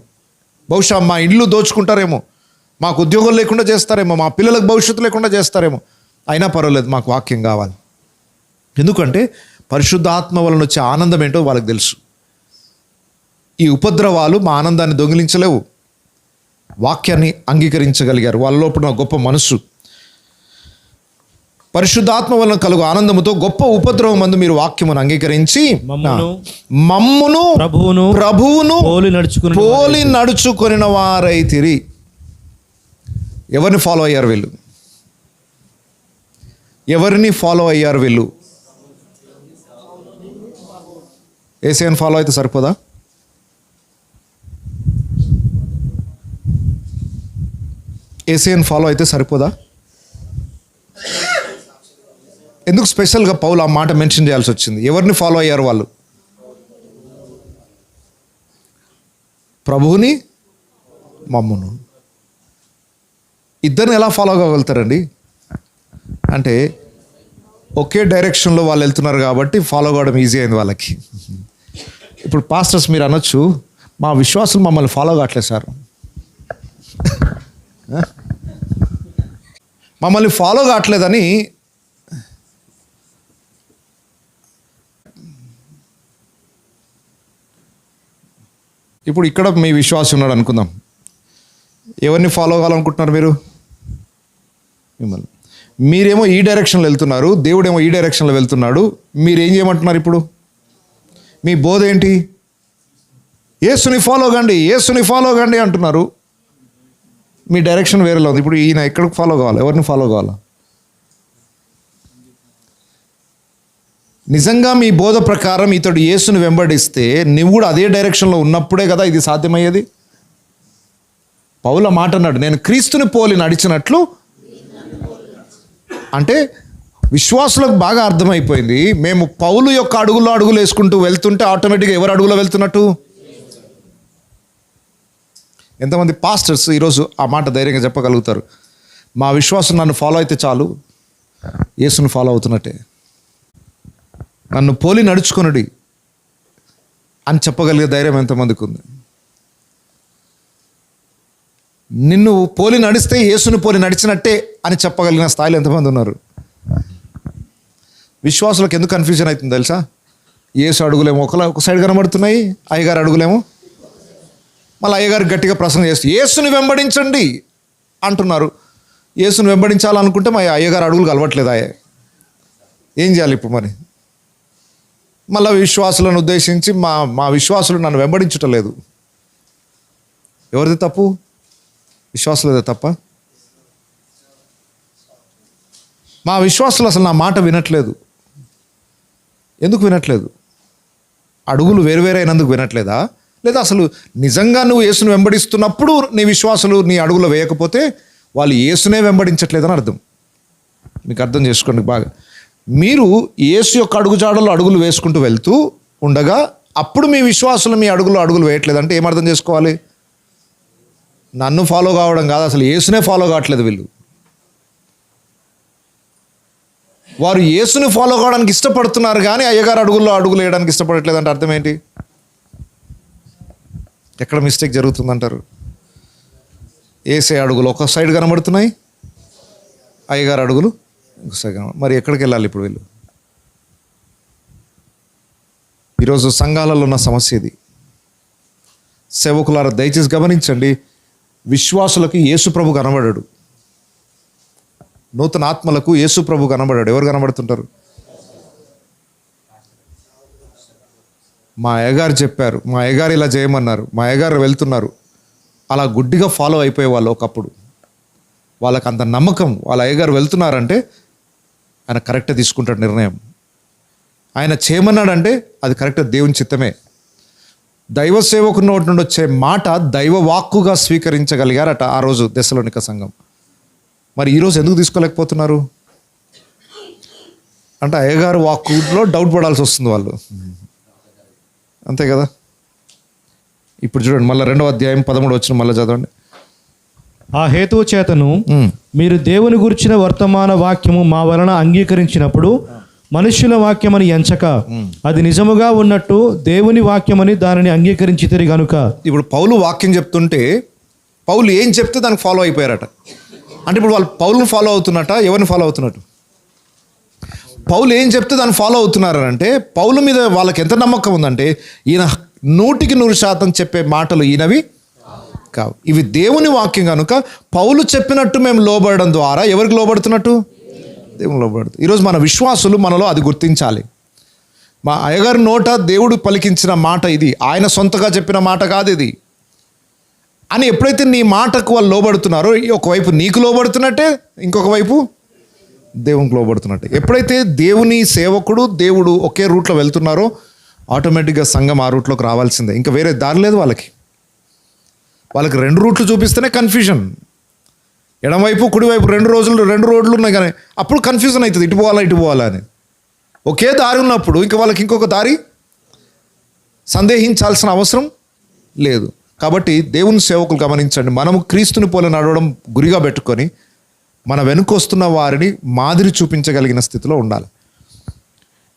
Speaker 1: బహుశా మా ఇల్లు దోచుకుంటారేమో, మాకు ఉద్యోగం లేకుండా చేస్తారేమో, మా పిల్లలకు భవిష్యత్తు లేకుండా చేస్తారేమో, అయినా పర్వాలేదు మాకు వాక్యం కావాలి. ఎందుకంటే పరిశుద్ధాత్మ వలన వచ్చే ఆనందం ఏంటో వాళ్ళకి తెలుసు. ఈ ఉపద్రవాలు మా ఆనందాన్ని దొంగిలించలేవు. వాక్యాన్ని అంగీకరించగలిగారు. వాళ్ళ లోపల గొప్ప మనస్సు. పరిశుద్ధాత్మ వలన కలుగు ఆనందముతో గొప్ప ఉపద్రవం మందు మీరు వాక్యమును అంగీకరించి మమ్మును ప్రభువును పోలి నడుచుకొనిన వారైతిరి. ఎవరిని ఫాలో అయ్యారు వీళ్ళు? ఎవరిని ఫాలో అయ్యారు వీళ్ళు? యేసయ్యను ఫాలో అయితే సరిపోదా? యేసయ్యను ఫాలో అయితే సరిపోదా? ఎందుకు స్పెషల్గా పౌలు ఆ మాట మెన్షన్ చేయాల్సి వచ్చింది? ఎవరిని ఫాలో అయ్యారు వాళ్ళు? ప్రభువుని, మమ్మును. ఇద్దరిని ఎలా ఫాలో కాగలుగుతారండి? అంటే ఒకే డైరెక్షన్లో వాళ్ళు వెళ్తున్నారు కాబట్టి ఫాలో కావడం ఈజీ అయింది వాళ్ళకి. ఇప్పుడు పాస్టర్స్ మీరు అనొచ్చు, మా విశ్వాసులు మమ్మల్ని ఫాలో కావట్లేదు సార్, మమ్మల్ని ఫాలో కావట్లేదని. ఇప్పుడు ఇక్కడ మీ విశ్వాసం ఉన్నాడు అనుకుందాం, ఎవరిని ఫాలో కావాలనుకుంటున్నారు మీరు? మిమ్మల్ని. మీరేమో ఈ డైరెక్షన్లో వెళ్తున్నారు, దేవుడేమో ఈ డైరెక్షన్లో వెళ్తున్నాడు. మీరు ఏం చేయమంటున్నారు ఇప్పుడు? మీ బోధ ఏంటి? యేసుని ఫాలో కండి, యేసుని ఫాలో కండి అంటున్నారు. మీ డైరెక్షన్ వేరేలో ఉంది. ఇప్పుడు ఈయన ఎక్కడికి ఫాలో కావాలి? ఎవరిని ఫాలో కావాలా? నిజంగా మీ బోధ ప్రకారం ఇతడు యేసుని వెంబడిస్తే నువ్వు కూడా అదే డైరెక్షన్లో ఉన్నప్పుడే కదా ఇది సాధ్యమయ్యేది. పౌలు మాట అన్నాడు, నేను క్రీస్తుని పోలి నడిచినట్లు. అంటే విశ్వాసులకు బాగా అర్థమైపోయింది, మేము పౌలు యొక్క అడుగులో అడుగులు వేసుకుంటూ వెళ్తుంటే ఆటోమేటిక్గా ఎవరు అడుగులో వెళ్తున్నట్టు? ఎంతమంది పాస్టర్స్ ఈరోజు ఆ మాట ధైర్యంగా చెప్పగలుగుతారు, మా విశ్వాసం నన్ను ఫాలో అయితే చాలు, యేసుని ఫాలో అవుతున్నట్టే, నన్ను పోలి నడుచుకొనుడి అని చెప్పగలిగే ధైర్యం ఎంతమందికి ఉంది? నిన్ను పోలి నడిస్తే యేసుని పోలి నడిచినట్టే అని చెప్పగలిగిన స్థాయిలో ఎంతమంది ఉన్నారు? విశ్వాసులకు ఎందుకు కన్ఫ్యూజన్ అవుతుంది తెలుసా? యేసు అడుగులేమో ఒక సైడ్ కనబడుతున్నాయి, అయ్యగారు అడుగులేమో. మళ్ళీ అయ్యగారు గట్టిగా ప్రసంగం చేస్తూ యేసుని వెంబడించండి అంటున్నారు. యేసుని వెంబడించాలనుకుంటే మా అయ్యగారు అడుగులు కలవట్లేదు. ఏం చేయాలి ఇప్పుడు మరి? మళ్ళీ విశ్వాసులను ఉద్దేశించి మా విశ్వాసులు నన్ను వెంబడించటలేదు. ఎవరిది తప్పు? విశ్వాసులదే తప్ప? మా విశ్వాసులు అసలు నా మాట వినట్లేదు. ఎందుకు వినట్లేదు? అడుగులు వేరువేరు అయినందుకు వినట్లేదా? లేదా అసలు నిజంగా నువ్వు యేసుని వెంబడిస్తున్నప్పుడు నీ విశ్వాసులు నీ అడుగులో వేయకపోతే వాళ్ళు యేసునే వెంబడించట్లేదని అర్థం. మీకు అర్థం చేసుకోండి బాగా. మీరు యేసు యొక్క అడుగుజాడల్లో అడుగులు వేసుకుంటూ వెళ్తూ ఉండగా అప్పుడు మీ విశ్వాసులు మీ అడుగులు వేయట్లేదంటే ఏమర్థం చేసుకోవాలి? నన్ను ఫాలో కావడం కాదు, అసలు యేసునే ఫాలో కావట్లేదు వీళ్ళు. వారు యేసుని ఫాలో కావడానికి ఇష్టపడుతున్నారు కానీ అయ్యగారు అడుగుల్లో అడుగులు వేయడానికి ఇష్టపడట్లేదు అంటే అర్థం ఏంటి? ఎక్కడ మిస్టేక్ జరుగుతుందంటారు? యేసే అడుగులు ఒక సైడ్ కనబడుతున్నాయి, అయ్యగారు అడుగులు ఒక సైడ్ కనబడు. మరి ఎక్కడికి వెళ్ళాలి ఇప్పుడు వీళ్ళు? ఈరోజు సంఘాలలో ఉన్న సమస్య ఇది. సేవకులారా దయచేసి గమనించండి, విశ్వాసులకు యేసు ప్రభు కనబడాడు, నూతన ఆత్మలకు యేసు ప్రభు కనబడాడు. ఎవరు కనబడుతుంటారు? మా అయ్యగారు చెప్పారు, మా అయ్యగారు ఇలా చేయమన్నారు, మా అయ్యగారు వెళ్తున్నారు. అలా గుడ్డిగా ఫాలో అయిపోయే వాళ్ళు ఒకప్పుడు. వాళ్ళకి అంత నమ్మకం, వాళ్ళ అయ్యగారు వెళ్తున్నారంటే ఆయన కరెక్ట్గా తీసుకుంటాడు నిర్ణయం. ఆయన చేయమన్నాడంటే అది కరెక్ట్గా దేవుని చిత్తమే. దైవ సేవకు నోటి నుండి వచ్చే మాట దైవ వాక్కుగా స్వీకరించగలిగారట ఆ రోజు దెస్సలోనిక సంఘం. మరి ఈరోజు ఎందుకు తీసుకోలేకపోతున్నారు? అంటే అయ్యగారు వాక్కులో డౌట్ పడాల్సి వస్తుంది వాళ్ళు, అంతే కదా. ఇప్పుడు చూడండి, మళ్ళీ 2వ అధ్యాయం 13 వచ్చిన మళ్ళీ చదవండి.
Speaker 2: ఆ హేతువు చేతను మీరు దేవుని గురించిన వర్తమాన వాక్యము మా వలన అంగీకరించినప్పుడు మనుష్యుల వాక్యమని ఎంచక అది నిజముగా ఉన్నట్టు దేవుని వాక్యమని దానిని అంగీకరించితిరి గనుక. ఇప్పుడు
Speaker 1: పౌలు వాక్యం చెప్తుంటే పౌలు ఏం చెప్తే దానికి ఫాలో అయిపోయారట. అంటే ఇప్పుడు వాళ్ళు పౌలుని ఫాలో అవుతున్నట్ట, ఎవరిని ఫాలో అవుతున్నట్టు? పౌలు ఏం చెప్తే దాన్ని ఫాలో అవుతున్నారంటే పౌలు మీద వాళ్ళకి ఎంత నమ్మకం ఉందంటే ఈయన 100% చెప్పే మాటలు ఈయనవి కావు, ఇవి దేవుని వాక్యం కనుక పౌలు చెప్పినట్టు మేము లోబడడం ద్వారా ఎవరికి లోబడుతున్నట్టు? దేవుని లోబడుతుంది. ఈరోజు మన విశ్వాసులు మనలో అది గుర్తించాలి. మా అయ్యగారి నోట దేవుడు పలికించిన మాట ఇది, ఆయన సొంతగా చెప్పిన మాట కాదు ఇది అని ఎప్పుడైతే నీ మాటకు వాళ్ళు లోబడుతున్నారో ఒకవైపు నీకు లోబడుతున్నట్టే, ఇంకొక వైపు దేవునికి లోబడుతున్నట్టే. ఎప్పుడైతే దేవుని సేవకుడు దేవుడు ఒకే రూట్లో వెళ్తున్నారో ఆటోమేటిక్గా సంఘం ఆ రూట్లోకి రావాల్సిందే, ఇంకా వేరే దారి లేదు వాళ్ళకి. వాళ్ళకి 2 రూట్లు చూపిస్తేనే కన్ఫ్యూజన్. ఎడమవైపు కుడివైపు 2 రోడ్లు ఉన్నాయి కానీ అప్పుడు కన్ఫ్యూజన్ అవుతుంది, ఇటు పోవాలా అని. ఒకే దారి ఉన్నప్పుడు ఇంకా వాళ్ళకి ఇంకొక దారి సందేహించాల్సిన అవసరం లేదు. కాబట్టి దేవుని సేవకులు గమనించండి, మనము క్రీస్తుని పోలి నడవడం గురిగా పెట్టుకొని మన వెనుక వస్తున్న వారిని మాదిరి చూపించగలిగిన స్థితిలో ఉండాలి.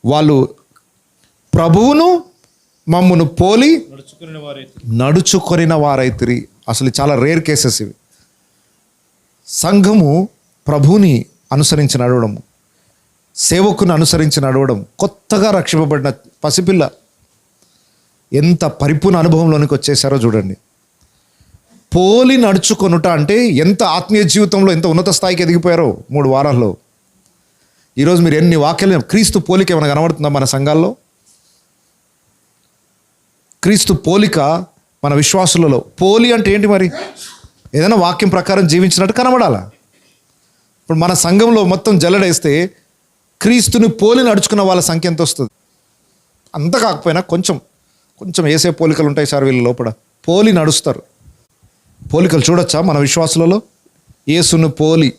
Speaker 1: వాళ్ళు ప్రభువును మమ్మును పోలి నడుచుకొనిన వారైతిరి. అసలు చాలా రేర్ కేసెస్ ఇవి. సంఘము ప్రభువుని అనుసరించి నడవడం, సేవకుని అనుసరించి నడవడం, కొత్తగా రక్షింపబడిన పసిపిల్ల ఎంత పరిపూర్ణ అనుభవంలోనికి వచ్చేసారో చూడండి. పోలి నడుచుకొనుట అంటే ఎంత ఆత్మీయ జీవితంలో ఎంత ఉన్నత స్థాయికి ఎదిగిపోయారో 3 వారాల్లో. ఈరోజు మీరు ఎన్ని వాక్యాలు, క్రీస్తు పోలిక ఏమైనా కనబడుతుందా మన సంఘాల్లో? క్రీస్తు పోలిక మన విశ్వాసులలో. పోలి అంటే ఏంటి మరి? ఏదైనా వాక్యం ప్రకారం జీవించినట్టు కనబడాలా? ఇప్పుడు మన సంఘంలో మొత్తం జల్లడేస్తే క్రీస్తుని పోలి నడుచుకున్న వాళ్ళ సంఖ్య ఎంత వస్తుంది? అంత కాకపోయినా కొంచెం వేసే పోలికలు ఉంటాయి సార్ వీళ్ళ లోపల. పోలి నడుస్తారు. పోలికలు చూడొచ్చా మన విశ్వాసులలో? యేసును పోలి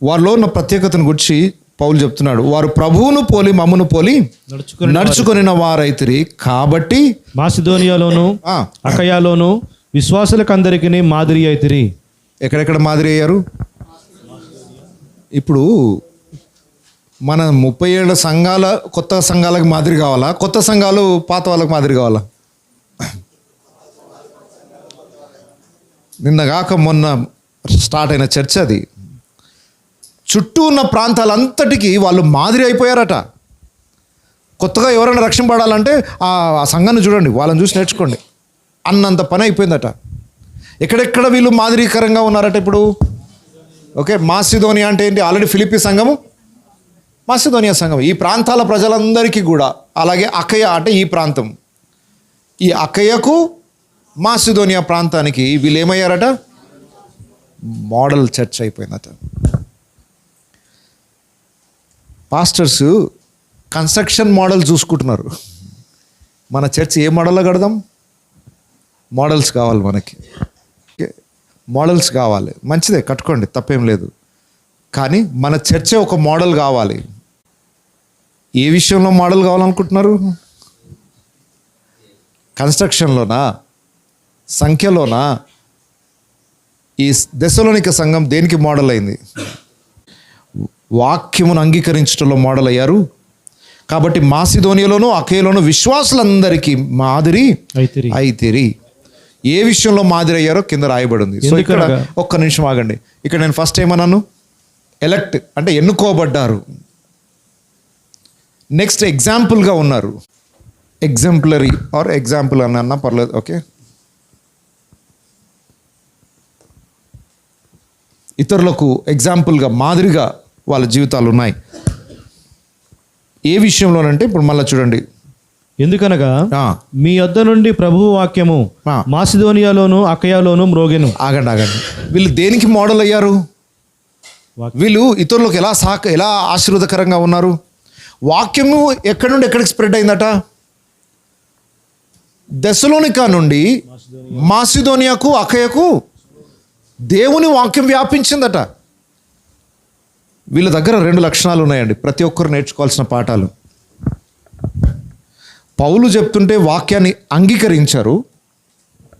Speaker 1: వారిలో ఉన్న ప్రత్యేకతను గురించి పౌలు చెప్తున్నాడు. వారు ప్రభువును పోలి మమ్మును పోలి నడుచుకొనిన వారైతిరి కాబట్టి
Speaker 2: మాసిదోనియాలోను అకయాలోను విశ్వాసులకందరికీ మాదిరి అయితిరి.
Speaker 1: ఎక్కడెక్కడ మాదిరి అయ్యారు? ఇప్పుడు మన 37 సంఘాల కొత్త సంఘాలకు మాదిరి కావాలా? కొత్త సంఘాలు పాత వాళ్ళకి మాదిరి కావాలా? నిన్నగాక మొన్న స్టార్ట్ అయిన చర్చ అది. చుట్టూ ఉన్న ప్రాంతాలంతటికీ వాళ్ళు మాదిరి అయిపోయారట. కొత్తగా ఎవరైనా రక్షింపడాలంటే ఆ సంఘాన్ని చూడండి, వాళ్ళని చూసి నేర్చుకోండి అన్నంత పని అయిపోయిందట. ఎక్కడెక్కడ వీళ్ళు మాదిరికరంగా ఉన్నారట ఇప్పుడు. ఓకే, మాసిదోనియా అంటే ఏంటి? ఆల్రెడీ ఫిలిప్పీ సంఘము, మాసిదోనియా సంఘం. ఈ ప్రాంతాల ప్రజలందరికీ కూడా. అలాగే అకయ అంటే ఈ ప్రాంతం. ఈ అకయకు మాసిదోనియా ప్రాంతానికి వీళ్ళు ఏమయ్యారట? మోడల్ చర్చ్ అయిపోయిందట. పాస్టర్స్ కన్స్ట్రక్షన్ మోడల్ చూసుకుంటున్నారు. మన చర్చ్ ఏ మోడల్లో కడదాం? మోడల్స్ కావాలి మనకి. మోడల్స్ కావాలి, మంచిదే, కట్టుకోండి, తప్పేం లేదు. కానీ మన చర్చే ఒక మోడల్ కావాలి. ఏ విషయంలో మోడల్ కావాలనుకుంటున్నారు? కన్స్ట్రక్షన్లోనా? సంఖ్యలోనా? ఈ దశలోనిక సంఘం దేనికి మోడల్ అయింది? వాక్యమును అంగీకరించడంలో మోడల్ అయ్యారు. కాబట్టి మాసిదోనియాలోను అకయలోను విశ్వాసులందరికీ మాదిరి అయితిరి. ఏ విషయంలో మాదిరి అయ్యారో కింద రాయబడి ఉంది. సో ఇక్కడ ఒక్క నిమిషం ఆగండి. ఇక్కడ నేను ఫస్ట్ ఏమన్నాను? ఎలక్ట్ అంటే ఎన్నుకోబడ్డారు. నెక్స్ట్ ఎగ్జాంపుల్గా ఉన్నారు. ఎగ్జాంపులరీ ఆర్ ఎగ్జాంపుల్ అని అన్నా పర్లేదు. ఓకే, ఇతరులకు ఎగ్జాంపుల్గా మాదిరిగా వాళ్ళ జీవితాలు ఉన్నాయి. ఏ విషయంలోనంటే ఇప్పుడు మళ్ళీ చూడండి.
Speaker 2: ఎందుకనగా మీ యొద్ద నుండి ప్రభువు వాక్యము మాసిదోనియాలోను అకయాలోను మ్రోగెను.
Speaker 1: ఆగండి. వీళ్ళు దేనికి మోడల్ అయ్యారు? వీళ్ళు ఇతరులకు ఎలా ఆశీర్వాదకరంగా ఉన్నారు? వాక్యము ఎక్కడి నుండి ఎక్కడికి స్ప్రెడ్ అయిందట? దెసలోనికా నుండి మాసిదోనియాకు అకయకు దేవుని వాక్యం వ్యాపించిందట. వీళ్ళ దగ్గర 2 లక్షణాలు ఉన్నాయండి, ప్రతి ఒక్కరు నేర్చుకోవాల్సిన పాఠాలు. పౌలు చెప్తుంటే వాక్యాన్ని అంగీకరించారు,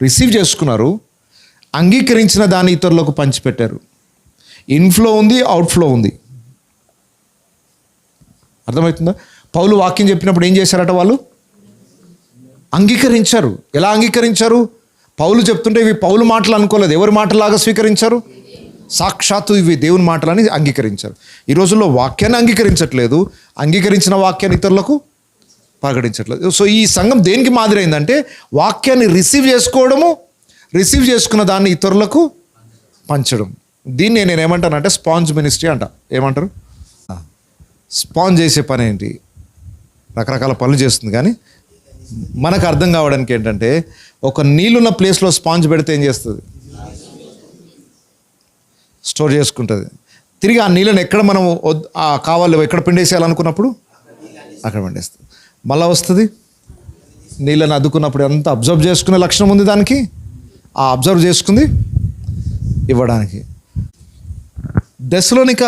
Speaker 1: రిసీవ్ చేసుకున్నారు, అంగీకరించిన దాన్ని ఇతరులకు పంచిపెట్టారు. ఇన్ఫ్లో ఉంది, అవుట్ఫ్లో ఉంది. అర్థమవుతుందా? పౌలు వాక్యం చెప్పినప్పుడు ఏం చేశారట? వాళ్ళు అంగీకరించారు. ఎలా అంగీకరించారు? పౌలు చెప్తుంటే ఇవి పౌలు మాటలు అనుకోలేదు, ఎవరి మాటలాగా స్వీకరించారు? సాక్షాత్తు ఇవి దేవుని మాటలని అంగీకరించారు. ఈ రోజుల్లో వాక్యాన్ని అంగీకరించట్లేదు, అంగీకరించిన వాక్యాన్ని ఇతరులకు ప్రకటించట్లేదు. సో ఈ సంఘం దేనికి మాదిరి అయిందంటే వాక్యాన్ని రిసీవ్ చేసుకోవడము, రిసీవ్ చేసుకున్న దాన్ని ఇతరులకు పంచడం. దీన్ని నేను ఏమంటానంటే స్పాంజ్ మినిస్ట్రీ అంట. ఏమంటారు? స్పాంజ్ చేసే పని ఏంటి? రకరకాల పనులు చేస్తుంది. కానీ మనకు అర్థం కావడానికి ఏంటంటే, ఒక నీళ్ళున్న ప్లేస్లో స్పాంజ్ పెడితే ఏం చేస్తుంది? స్టోర్ చేసుకుంటుంది. తిరిగి ఆ నీళ్ళని ఎక్కడ మనం కావాలి ఎక్కడ పిండేసేయాలనుకున్నప్పుడు అక్కడ పిండేస్తుంది. మళ్ళీ వస్తుంది, నీళ్ళని అద్దుకున్నప్పుడు ఎంత అబ్జర్వ్ చేసుకునే లక్షణం ఉంది దానికి. ఆ అబ్జర్వ్ చేసుకుంది ఇవ్వడానికి. దెసలోనిక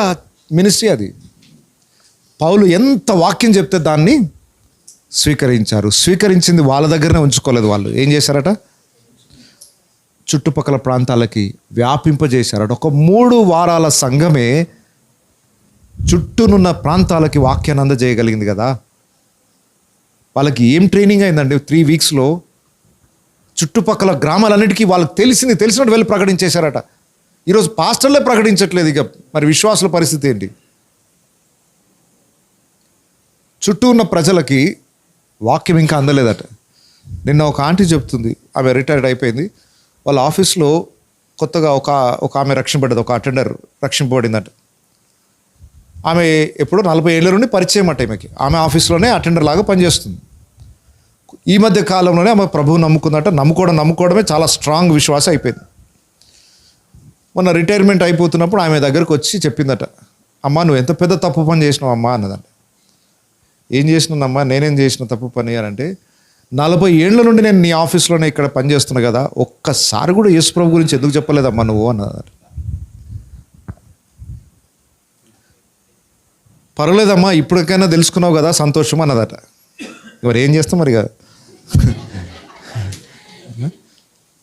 Speaker 1: మినిస్ట్రీ అది. పౌలు ఎంత వాక్యం చెప్తే దాన్ని స్వీకరించారు. స్వీకరించింది వాళ్ళ దగ్గరనే ఉంచుకోలేదు. వాళ్ళు ఏం చేశారట? చుట్టుపక్కల ప్రాంతాలకి వ్యాపింపజేశారట. ఒక 3 వారాల సంఘమే చుట్టూనున్న ప్రాంతాలకి వాక్యాన్ని అందజేయగలిగింది కదా. వాళ్ళకి ఏం ట్రైనింగ్ అయిందండి? 3 వీక్స్లో చుట్టుపక్కల గ్రామాలన్నిటికీ వాళ్ళకి తెలిసినట్టు వెళ్ళి ప్రకటించేశారట. ఈరోజు పాస్టర్లే ప్రకటించట్లేదు. ఇక మరి విశ్వాసుల పరిస్థితి ఏంటి? చుట్టూ ఉన్న ప్రజలకి వాక్యం ఇంకా అందలేదట. నిన్న ఒక ఆంటీ చెప్తుంది, ఆమె రిటైర్డ్ అయిపోయింది. వాళ్ళ ఆఫీస్లో కొత్తగా ఒక ఆమె రక్షింపబడ్డది, ఒక అటెండర్ రక్షింపబడిందట. ఆమె ఎప్పుడో 40 ఏళ్ళ నుండి పరిచయం అట ఈమెకి. ఆమె ఆఫీస్లోనే అటెండర్ లాగా పనిచేస్తుంది. ఈ మధ్య కాలంలోనే ఆమె ప్రభువు నమ్ముకుందట. నమ్ముకోవడమే చాలా స్ట్రాంగ్ విశ్వాసం అయిపోయింది. మొన్న రిటైర్మెంట్ అయిపోతున్నప్పుడు ఆమె దగ్గరకు వచ్చి చెప్పిందట, అమ్మా నువ్వు ఎంత పెద్ద తప్పు పని చేసినావు అమ్మా అన్నదంట. ఏం చేసినానమ్మా, నేనేం చేసిన తప్పు పని అంటే 40 ఏళ్ళ నుండి నేను నీ ఆఫీస్లోనే ఇక్కడ పనిచేస్తున్నా కదా, ఒక్కసారి కూడా యేసు ప్రభు గురించి ఎందుకు చెప్పలేదమ్మా నువ్వు అన్నదట. పర్వాలేదమ్మా ఇప్పటికైనా తెలుసుకున్నావు కదా సంతోషం అన్నదట. మరి ఏం చేస్తాం మరి కదా,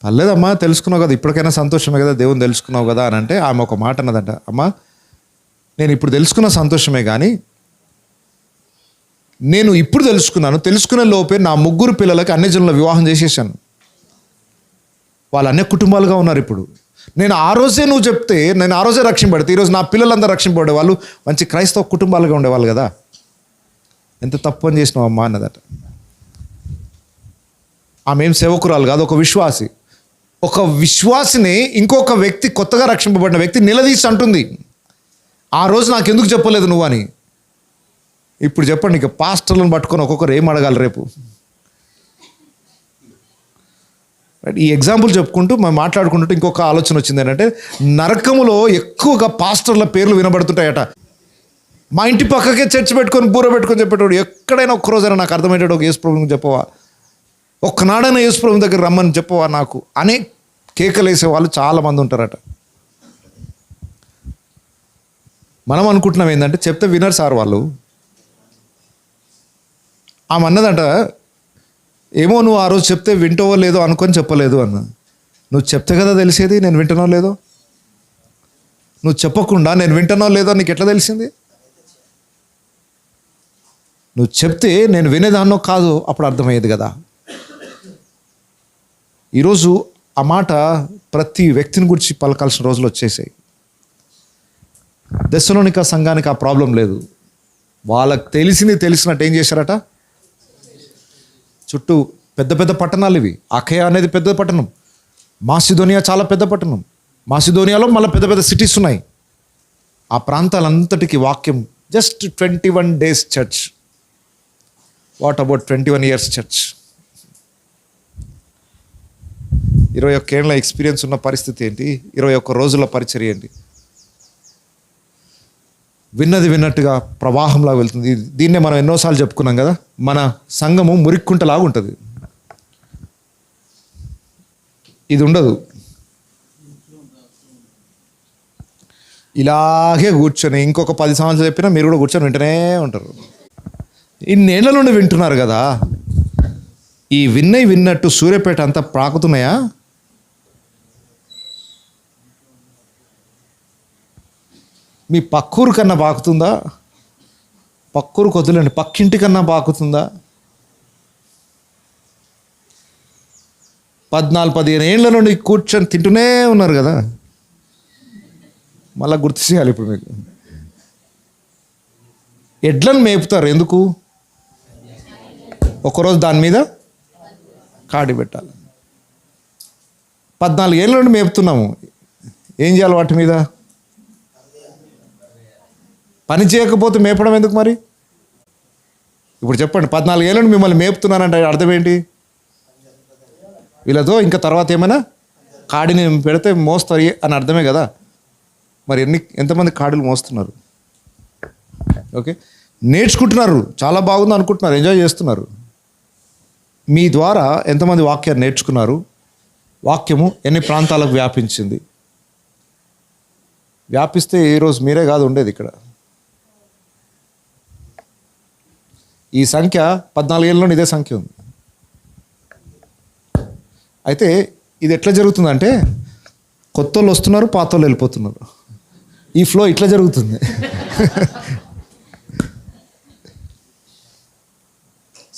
Speaker 1: పర్లేదమ్మా తెలుసుకున్నావు కదా ఇప్పటికైనా సంతోషమే కదా, దేవుని తెలుసుకున్నావు కదా అని అంటే ఆమె ఒక మాట అన్నదట, అమ్మా నేను ఇప్పుడు తెలుసుకున్న సంతోషమే కానీ నేను ఇప్పుడు తెలుసుకునే లోపే నా 3 పిల్లలకి అన్యజనుల వివాహం చేసేసాను. వాళ్ళు అన్ని కుటుంబాలుగా ఉన్నారు ఇప్పుడు. నేను ఆ రోజే నువ్వు చెప్తే నేను ఆ రోజే రక్షింపడితే ఈరోజు నా పిల్లలందరూ రక్షింపడే వాళ్ళు మంచి క్రైస్తవ కుటుంబాలుగా ఉండేవాళ్ళు కదా, ఎంత తప్పు అని చేసినావు అమ్మా అన్నదట. ఆమె ఏం సేవకురాలు కాదు, ఒక విశ్వాసి. ఒక విశ్వాసిని ఇంకొక వ్యక్తి, కొత్తగా రక్షింపబడిన వ్యక్తి నిలదీసి అంటుంది, ఆ రోజు నాకు ఎందుకు చెప్పలేదు నువ్వు అని. ఇప్పుడు చెప్పండి, ఇక పాస్టర్లను పట్టుకొని ఒక్కొక్కరు ఏం అడగాలి రేపు. ఈ ఎగ్జాంపుల్ చెప్పుకుంటూ మనం మాట్లాడుకుంటుంటే ఇంకొక ఆలోచన వచ్చింది ఏంటంటే, నరకములో ఎక్కువగా పాస్టర్ల పేర్లు వినబడుతుంటాయట. మా ఇంటి పక్కకే చర్చ్ పెట్టుకొని బూర పెట్టుకొని చెప్పేటోడు ఎక్కడైనా ఒక్కరోజైనా నాకు అర్థమయ్యేటోడు ఒక యేసు ప్రభువుని చెప్పవా, ఒక్కనాడైనా యేసు ప్రభు దగ్గర రమ్మని చెప్పవా నాకు అనే కేకలేసే వాళ్ళు చాలామంది ఉంటారట. మనం అనుకుంటున్నాం ఏంటంటే చెప్తే వినరు సార్ వాళ్ళు. ఆమె అన్నదంట, ఏమో నువ్వు ఆ రోజు చెప్తే వింటావో లేదో అనుకొని చెప్పలేదు అన్న. నువ్వు చెప్తే కదా తెలిసేది నేను వింటానో లేదో. నువ్వు చెప్పకుండా నేను వింటానో లేదో నీకు ఎట్లా తెలిసింది? నువ్వు చెప్తే నేను వినేదాన్నో కాదు అప్పుడు అర్థమయ్యేది కదా. ఈరోజు ఆ మాట ప్రతి వ్యక్తిని గురించి పలకాల్సిన రోజులు వచ్చేసాయి. దెస్సలోనిక సంఘానికి ఆ ప్రాబ్లం లేదు. వాళ్ళకి తెలిసినట్టు ఏం చేశారట, చుట్టూ పెద్ద పెద్ద పట్టణాలు ఇవి. అఖయ అనేది పెద్ద పట్టణం, మాసిదోనియా చాలా పెద్ద పట్టణం, మాసిదోనియాలో మళ్ళీ పెద్ద పెద్ద సిటీస్ ఉన్నాయి. ఆ ప్రాంతాలంతటికి వాక్యం just 21 days church. What about 21 years church? 21 ఏళ్ళ ఎక్స్పీరియన్స్ ఉన్న పరిస్థితి ఏంటి? 21 రోజుల పరిచర్య ఏంటి? విన్నది విన్నట్టుగా ప్రవాహంలాగా వెళ్తుంది. దీన్నే మనం ఎన్నోసార్లు చెప్పుకున్నాం కదా, మన సంఘము మురిక్కుంటలాగా ఉంటుంది. ఇది ఉండదు. ఇలాగే కూర్చొని ఇంకొక 10 సంవత్సరాలు చెప్పినా మీరు కూడా కూర్చొని వింటూనే ఉంటారు. ఇన్నేళ్ల నుండి వింటున్నారు కదా, ఈ విన్నట్టు సూర్యాపేట అంతా ప్రాకుతున్నాయా? మీ పక్కూరు కన్నా పాకుతుందా? పక్కూరు కొద్దులండి, పక్కింటి కన్నా పాకుతుందా? 14-15 ఏళ్ళ నుండి కూర్చొని తింటూనే ఉన్నారు కదా. మళ్ళీ గుర్తు చేయాలి ఇప్పుడు మీకు. ఎడ్లను మేపుతారు ఎందుకు? ఒకరోజు దాని మీద కాడి పెట్టాలి. 14 ఏళ్ళ నుండి మేపుతున్నాము, ఏం చేయాలి వాటి మీద? పని చేయకపోతే మేపడం ఎందుకు మరి? ఇప్పుడు చెప్పండి, 14 ఏళ్ళ నుండి మిమ్మల్ని మేపుతున్నానంటే అర్థం ఏంటి? వీళ్ళతో ఇంకా తర్వాత ఏమైనా కాడిని పెడితే మోస్తారు అని అర్థమే కదా. మరి ఎంతమంది కాడులు మోస్తున్నారు? ఓకే, నేర్చుకుంటున్నారు, చాలా బాగుంది అనుకుంటున్నారు, ఎంజాయ్ చేస్తున్నారు. మీ ద్వారా ఎంతమంది వాక్యాన్ని నేర్చుకున్నారు? వాక్యము ఎన్ని ప్రాంతాలకు వ్యాపించింది? వ్యాపిస్తే ఈరోజు మీరే కాదు ఉండేది ఇక్కడ. ఈ సంఖ్య 14 ఏళ్ళలో ఇదే సంఖ్య ఉంది. అయితే ఇది ఎట్లా జరుగుతుందంటే, కొత్త వాళ్ళు వస్తున్నారు, పాత వాళ్ళు వెళ్ళిపోతున్నారు. ఈ ఫ్లో ఇట్లా జరుగుతుంది.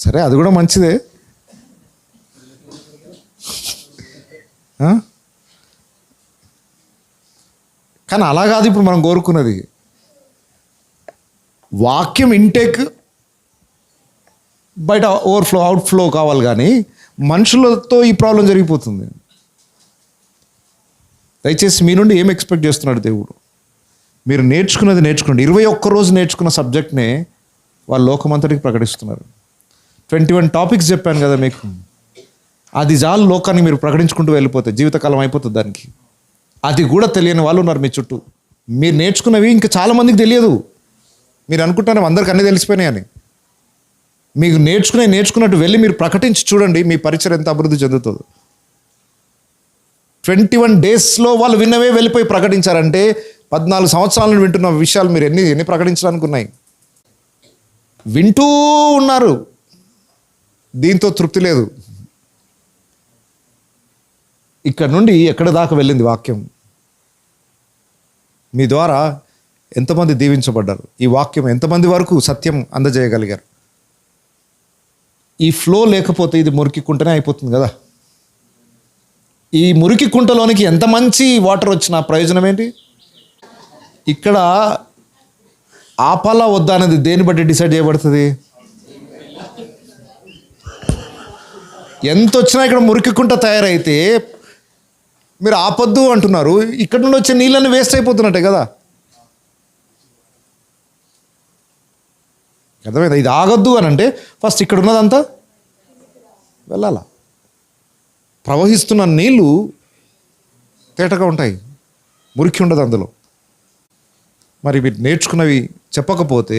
Speaker 1: సరే, అది కూడా మంచిదే. కానీ అలా కాదు ఇప్పుడు మనం కోరుకున్నది. వాక్యం ఇంటేక్ బయట ఓవర్ఫ్లో అవుట్ఫ్లో కావాలి, కానీ మనుషులతో ఈ ప్రాబ్లం జరిగిపోతుంది. దయచేసి మీ నుండి ఏం ఎక్స్పెక్ట్ చేస్తున్నాడు దేవుడు? మీరు నేర్చుకున్నది నేర్చుకోండి. 21 రోజు నేర్చుకున్న సబ్జెక్ట్నే వాళ్ళు లోకమంతటికి ప్రకటిస్తున్నారు. 21 టాపిక్స్ చెప్పాను కదా మీకు. అది చాలు లోకాన్ని మీరు ప్రకటించుకుంటూ వెళ్ళిపోతే జీవితకాలం అయిపోతుంది దానికి. అది కూడా తెలియని వాళ్ళు ఉన్నారు మీ చుట్టూ. మీరు నేర్చుకున్నవి ఇంకా చాలామందికి తెలియదు. మీరు అనుకుంటారు అందరికి అన్నీ తెలిసిపోయినాయని. మీకు నేర్చుకున్నట్టు వెళ్ళి మీరు ప్రకటించి చూడండి, మీ పరిచయం ఎంత అభివృద్ధి చెందుతుందో. 21 డేస్లో వాళ్ళు విన్నవే వెళ్ళిపోయి ప్రకటించారంటే 14 సంవత్సరాలను వింటున్న విషయాలు మీరు ఎన్ని ప్రకటించడానికి ఉన్నాయి. వింటూ ఉన్నారు, దీంతో తృప్తి లేదు. ఇక్కడ నుండి ఎక్కడ దాకా వెళ్ళింది వాక్యం? మీ ద్వారా ఎంతమంది దీవించబడ్డారు? ఈ వాక్యం ఎంతమంది వరకు సత్యం అందజేయగలిగారు? ఈ ఫ్లో లేకపోతే ఇది మురికి కుంటనే అయిపోతుంది కదా. ఈ మురికి కుంటలోనికి ఎంత మంచి వాటర్ వచ్చినా ప్రయోజనం ఏంటి? ఇక్కడ ఆపాలా వద్దా అనేది దేన్ని బట్టి డిసైడ్ చేయబడుతుంది? ఎంత వచ్చినా ఇక్కడ మురికి కుంట తయారైతే మీరు ఆపొద్దు అంటున్నారు, ఇక్కడ నుండి వచ్చే నీళ్ళని వేస్ట్ అయిపోతున్నట్టే కదా. అర్థమైందా? ఇది ఆగొద్దు అని అంటే ఫస్ట్ ఇక్కడ ఉన్నదంతా వెళ్ళాలా. ప్రవహిస్తున్న నీళ్ళు తేటగా ఉంటాయి, మురికి ఉండదు అందులో. మరి మీరు నేర్చుకున్నవి చెప్పకపోతే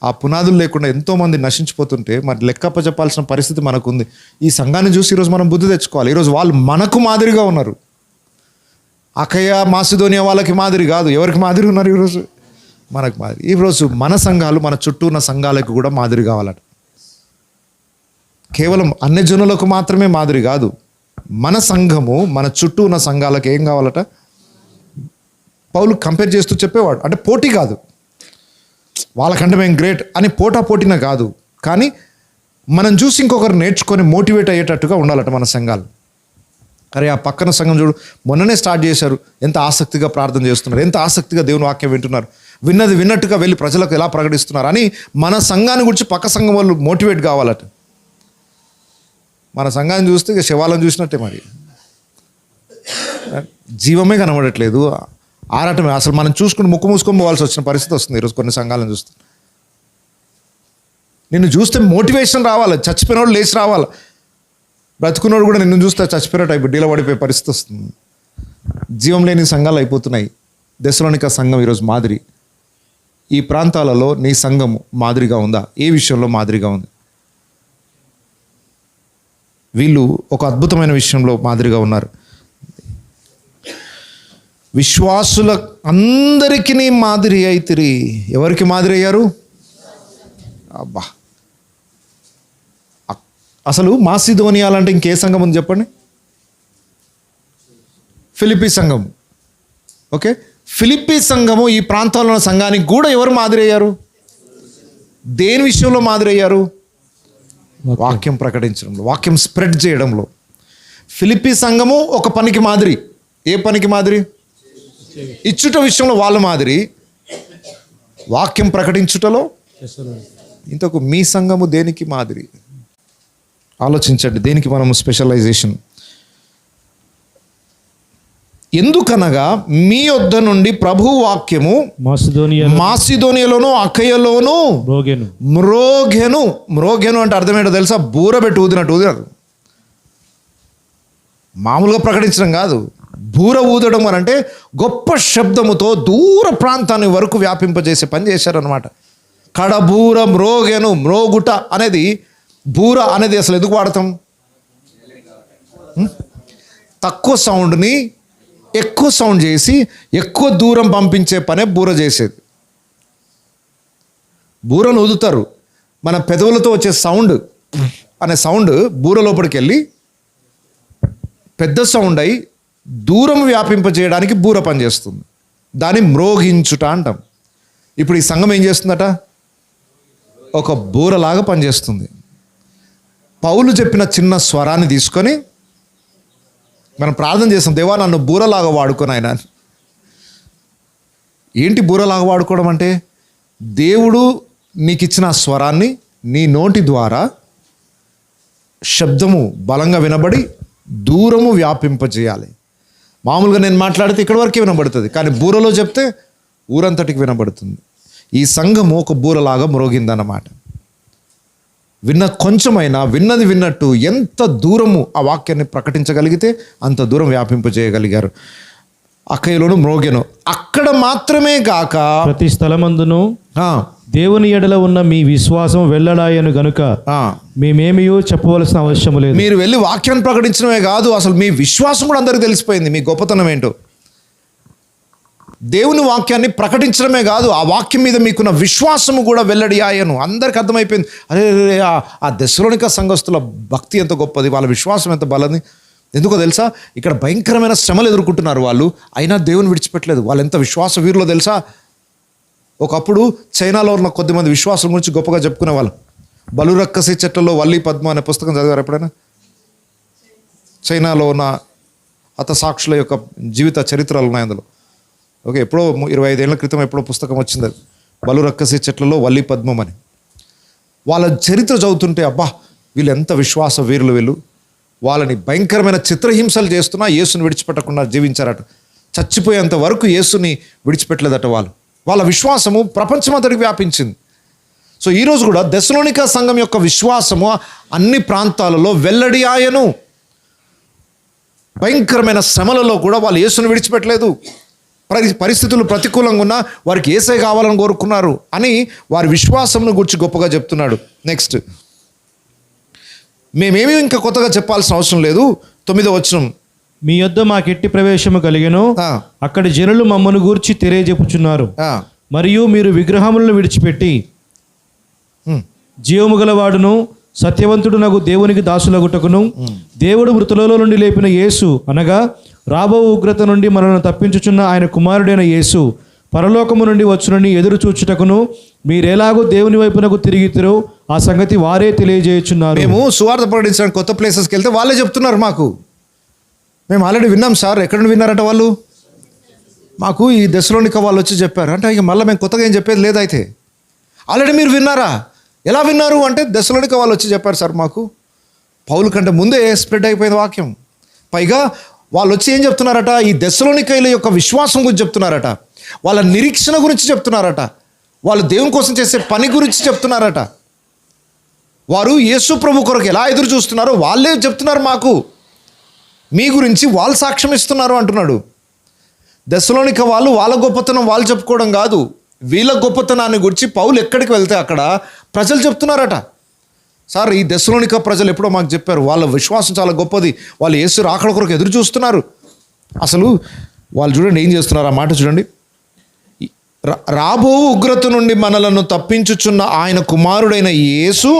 Speaker 1: ఆ పునాదులు లేకుండా ఎంతోమంది నశించిపోతుంటే మరి లెక్కప్ప చెప్పాల్సిన పరిస్థితి మనకుంది. ఈ సంఘాన్ని చూసి ఈరోజు మనం బుద్ధి తెచ్చుకోవాలి. ఈరోజు వాళ్ళు మనకు మాదిరిగా ఉన్నారు. అకయ మాసిదోనియా వాళ్ళకి మాదిరి కాదు. ఎవరికి మాదిరి ఉన్నారు ఈరోజు? మనకు మాదిరి. ఈరోజు మన సంఘాలు మన చుట్టూ ఉన్న సంఘాలకు కూడా మాదిరి కావాలట. కేవలం అన్యజనులకు మాత్రమే మాదిరి కాదు, మన సంఘము మన చుట్టూ ఉన్న సంఘాలకు ఏం కావాలట? పౌలు కంపేర్ చేస్తూ చెప్పేవాడు. అంటే పోటీ కాదు, వాళ్ళకంటే మేము గ్రేట్ అని పోటీన కాదు, కానీ మనం చూసి ఇంకొకరు నేర్చుకొని మోటివేట్ అయ్యేటట్టుగా ఉండాలట మన సంఘాలు. అరే ఆ పక్కన సంఘం చూడు, మొన్ననే స్టార్ట్ చేశారు, ఎంత ఆసక్తిగా ప్రార్థన చేస్తున్నారు, ఎంత ఆసక్తిగా దేవుని వాక్యం వింటున్నారు, విన్నది విన్నట్టుగా వెళ్ళి ప్రజలకు ఎలా ప్రకటిస్తున్నారు అని మన సంఘాన్ని గురించి పక్క సంఘం వాళ్ళు మోటివేట్ కావాలట. మన సంఘాన్ని చూస్తే ఇక శవాలను చూసినట్టే, మరి జీవమే కనబడట్లేదు, ఆరాటమే. అసలు మనం చూసుకుని ముక్కు మూసుకొని పోవాల్సి వచ్చిన పరిస్థితి వస్తుంది ఈరోజు కొన్ని సంఘాలను చూస్తే. నిన్ను చూస్తే మోటివేషన్ రావాలి, చచ్చిపోయినోడు లేచి రావాలి, బ్రతుకున్నోడు కూడా నిన్ను చూస్తే చచ్చిపోయినట్టు అయిపోయి డీల పడిపోయే పరిస్థితి వస్తుంది. జీవం లేని సంఘాలు అయిపోతున్నాయి. దశలోనిక సంఘం ఈరోజు మాదిరి. ఈ ప్రాంతాలలో నీ సంఘం మాదిరిగా ఉందా? ఏ విషయంలో మాదిరిగా ఉంది? వీళ్ళు ఒక అద్భుతమైన విషయంలో మాదిరిగా ఉన్నారు. విశ్వాసుల అందరికీ మాదిరి అయితిరి. ఎవరికి మాదిరి అయ్యారు? అబ్బా, అసలు మాసిదోనియాలంటే ఇంకే సంఘం ఉంది చెప్పండి? ఫిలిప్పీ సంఘం. ఓకే, ఫిలిప్పీ సంఘము ఈ ప్రాంతంలో ఉన్న సంఘానికి కూడా ఎవరు మాదిరి అయ్యారు? దేని విషయంలో మాదిరి అయ్యారు? వాక్యం ప్రకటించడంలో, వాక్యం స్ప్రెడ్ చేయడంలో. ఫిలిప్పీ సంఘము ఒక పనికి మాదిరి. ఏ పనికి మాదిరి? ఇచ్చుట విషయంలో వాళ్ళ మాదిరి, వాక్యం ప్రకటించుటలో. ఇంతకు మీ సంఘము దేనికి మాదిరి? ఆలోచించండి, దేనికి మనము స్పెషలైజేషన్? ఎందుకనగా మీ యొద్ద నుండి ప్రభు వాక్యము మాసిదోనియాలోను అకయలోను మ్రోగెను అంటే అర్థమేంటో తెలుసా? బూర పెట్టి ఊదినట్టు ఊదినారు. మామూలుగా ప్రకటించడం కాదు, బూర ఊదడం అని అంటే గొప్ప శబ్దముతో దూర ప్రాంతాన్ని వరకు వ్యాపింపజేసే పని చేశారనమాట. కడబూర మ్రోగెను. మ్రోగుట అనేది, బూర అనేది అసలు ఎందుకు వాడతాం? తక్కువ సౌండ్ని ఎక్కువ సౌండ్ చేసి ఎక్కువ దూరం పంపించే పనే బూర చేసేది. బూరను ఊదుతారు, మన పెదవులతో వచ్చే సౌండ్ అనే సౌండ్ బూర లోపలికి వెళ్ళి పెద్ద సౌండ్ అయి దూరం వ్యాపింపజేయడానికి బూర పనిచేస్తుంది. దాన్ని మ్రోగించుట అంటాం. ఇప్పుడు ఈ సంఘం ఏం చేస్తుందట? ఒక బూరలాగా పనిచేస్తుంది. పౌలు చెప్పిన చిన్న స్వరాన్ని తీసుకొని మనం ప్రార్థన చేస్తాం, దేవా నన్ను బూరలాగా వాడుకొని ఆయన. ఏంటి బూరలాగా వాడుకోవడం అంటే? దేవుడు నీకు ఇచ్చిన స్వరాన్ని నీ నోటి ద్వారా శబ్దము బలంగా వినబడి దూరము వ్యాపింపజేయాలి. మామూలుగా నేను మాట్లాడితే ఇక్కడి వరకే వినబడుతుంది, కానీ బూరలో చెప్తే ఊరంతటికి వినబడుతుంది. ఈ సంఘము ఒక బూరలాగా మ్రోగిందన్నమాట. కొంచెమైనా విన్నది విన్నట్టు ఎంత దూరము ఆ వాక్యాన్ని ప్రకటించగలిగితే అంత దూరం వ్యాపింపజేయగలిగారు. అక్కయలోను మ్రోగెను. అక్కడ మాత్రమే గాక
Speaker 2: ప్రతి స్థలమందును దేవుని ఎడల ఉన్న మీ విశ్వాసం వెల్లడాయను గనుక మేమేమియో చెప్పవలసిన అవసరం లేదు.
Speaker 1: మీరు వెళ్ళి వాక్యాన్ని ప్రకటించడమే కాదు, అసలు మీ విశ్వాసం కూడా అందరికీ తెలిసిపోయింది, మీ గొప్పతనం ఏంటో. దేవుని వాక్యాన్ని ప్రకటించడమే కాదు, ఆ వాక్యం మీద మీకున్న విశ్వాసము కూడా వెల్లడి ఆయను. అందరికి అర్థమైపోయింది, అరే ఆ దెస్సలోనిక సంఘస్థుల భక్తి ఎంత గొప్పది, వాళ్ళ విశ్వాసం ఎంత బలది. ఎందుకో తెలుసా, ఇక్కడ భయంకరమైన శ్రమలు ఎదుర్కొంటున్నారు వాళ్ళు, అయినా దేవుని విడిచిపెట్టలేదు. వాళ్ళు ఎంత విశ్వాస వీరులో తెలుసా. ఒకప్పుడు చైనాలో ఉన్న కొద్దిమంది విశ్వాసం గురించి గొప్పగా చెప్పుకునేవాళ్ళు. బలురక్కసి చెట్లలో వల్లి పద్మ అనే పుస్తకం చదివారు ఎప్పుడైనా? చైనాలో ఉన్న హతసాక్షుల యొక్క జీవిత చరిత్రలు ఉన్నాయి అందులో. ఓకే, ఎప్పుడో 25 ఏళ్ల క్రితం ఎప్పుడో పుస్తకం వచ్చింది అది, బలురక్కసి చెట్లలో వల్లి పద్మం అని. వాళ్ళ చరిత్ర చదువుతుంటే అబ్బా వీళ్ళు ఎంత విశ్వాస వీరులు, వీళ్ళు వాళ్ళని భయంకరమైన చిత్రహింసలు చేస్తున్నా యేసుని విడిచిపెట్టకుండా జీవించారట. చచ్చిపోయేంత వరకు యేసుని విడిచిపెట్టలేదట వాళ్ళు. వాళ్ళ విశ్వాసము ప్రపంచమంతటికి వ్యాపించింది. సో ఈరోజు కూడా దెస్సలోనిక సంఘం యొక్క విశ్వాసము అన్ని ప్రాంతాలలో వెల్లడి ఆయను. భయంకరమైన శ్రమలలో కూడా వాళ్ళు యేసుని విడిచిపెట్టలేదు. పరిస్థితులు ప్రతికూలంగా ఉన్నా వారికి యేసే కావాలని కోరుకున్నారు అని వారి విశ్వాసంను గురించి గొప్పగా చెప్తున్నాడు. నెక్స్ట్, మేమేమీ ఇంకా కొత్తగా చెప్పాల్సిన అవసరం లేదు. 9వ వచనం,
Speaker 2: మీ యొద్ద మాకెట్టి ప్రవేశము కలిగెను, అక్కడి జనులు మమ్మను గూర్చి తెలియజెప్పుచున్నారు. మరియు మీరు విగ్రహములను విడిచిపెట్టి జీవము గలవాడును సత్యవంతుడు నగు దేవునికి దాసులగుటకును దేవుడు మృతులలో నుండి లేపిన యేసు అనగా రాబో ఉగ్రత నుండి మనల్ని తప్పించుచున్న ఆయన కుమారుడైన యేసు పరలోకము నుండి వచ్చునని ఎదురు చూచుటకును మీరెలాగో దేవుని వైపునకు తిరిగితిరో ఆ సంగతి వారే తెలియజేయుచున్నారు.
Speaker 1: మేము సువార్త ప్రకటించడానికి కొత్త ప్లేసెస్కి వెళ్తే వాళ్ళే చెప్తున్నారు మాకు, మేము ఆల్రెడీ విన్నాం సార్. ఎక్కడ నుండి విన్నారట వాళ్ళు? మాకు ఈ దెస్సలోనిక వాళ్ళు వచ్చి చెప్పారు అంటే, ఇక మళ్ళీ మేము కొత్తగా ఏం చెప్పేది లేదు. అయితే ఆల్రెడీ మీరు విన్నారా? ఎలా విన్నారు అంటే, దెస్సలోనిక వాళ్ళు వచ్చి చెప్పారు సార్ మాకు. పౌలు కంటే ముందే స్ప్రెడ్ అయిపోయింది వాక్యం. పైగా వాళ్ళు వచ్చి ఏం చెప్తున్నారట, ఈ దెస్సలోనికైల యొక్క విశ్వాసం గురించి చెప్తున్నారట, వాళ్ళ నిరీక్షణ గురించి చెప్తున్నారట, వాళ్ళు దేవుని కోసం చేసే పని గురించి చెప్తున్నారట. వారు యేసు ప్రభు కొరకు ఎలా ఎదురు చూస్తున్నారో వాళ్ళే చెప్తున్నారు మాకు. మీ గురించి వాళ్ళు సాక్ష్యం ఇస్తున్నారు అంటున్నాడు. దెస్సలోనిక వాళ్ళు వాళ్ళ గొప్పతనం వాళ్ళు చెప్పుకోవడం కాదు, వీళ్ళ గొప్పతనాన్ని గురించి పౌలు ఎక్కడికి వెళ్తే అక్కడ ప్రజలు చెప్తున్నారట. సార్ ఈ దెస్సలోనిక ప్రజలు ఎప్పుడో మాకు చెప్పారు, వాళ్ళ విశ్వాసం చాలా గొప్పది, వాళ్ళు యేసు రాకడ కొరకు ఎదురు చూస్తున్నారు. అసలు వాళ్ళు చూడండి ఏం చేస్తున్నారు, ఆ మాట చూడండి. రాబో ఉగ్రత నుండి మనలను తప్పించుచున్న ఆయన కుమారుడైన యేసు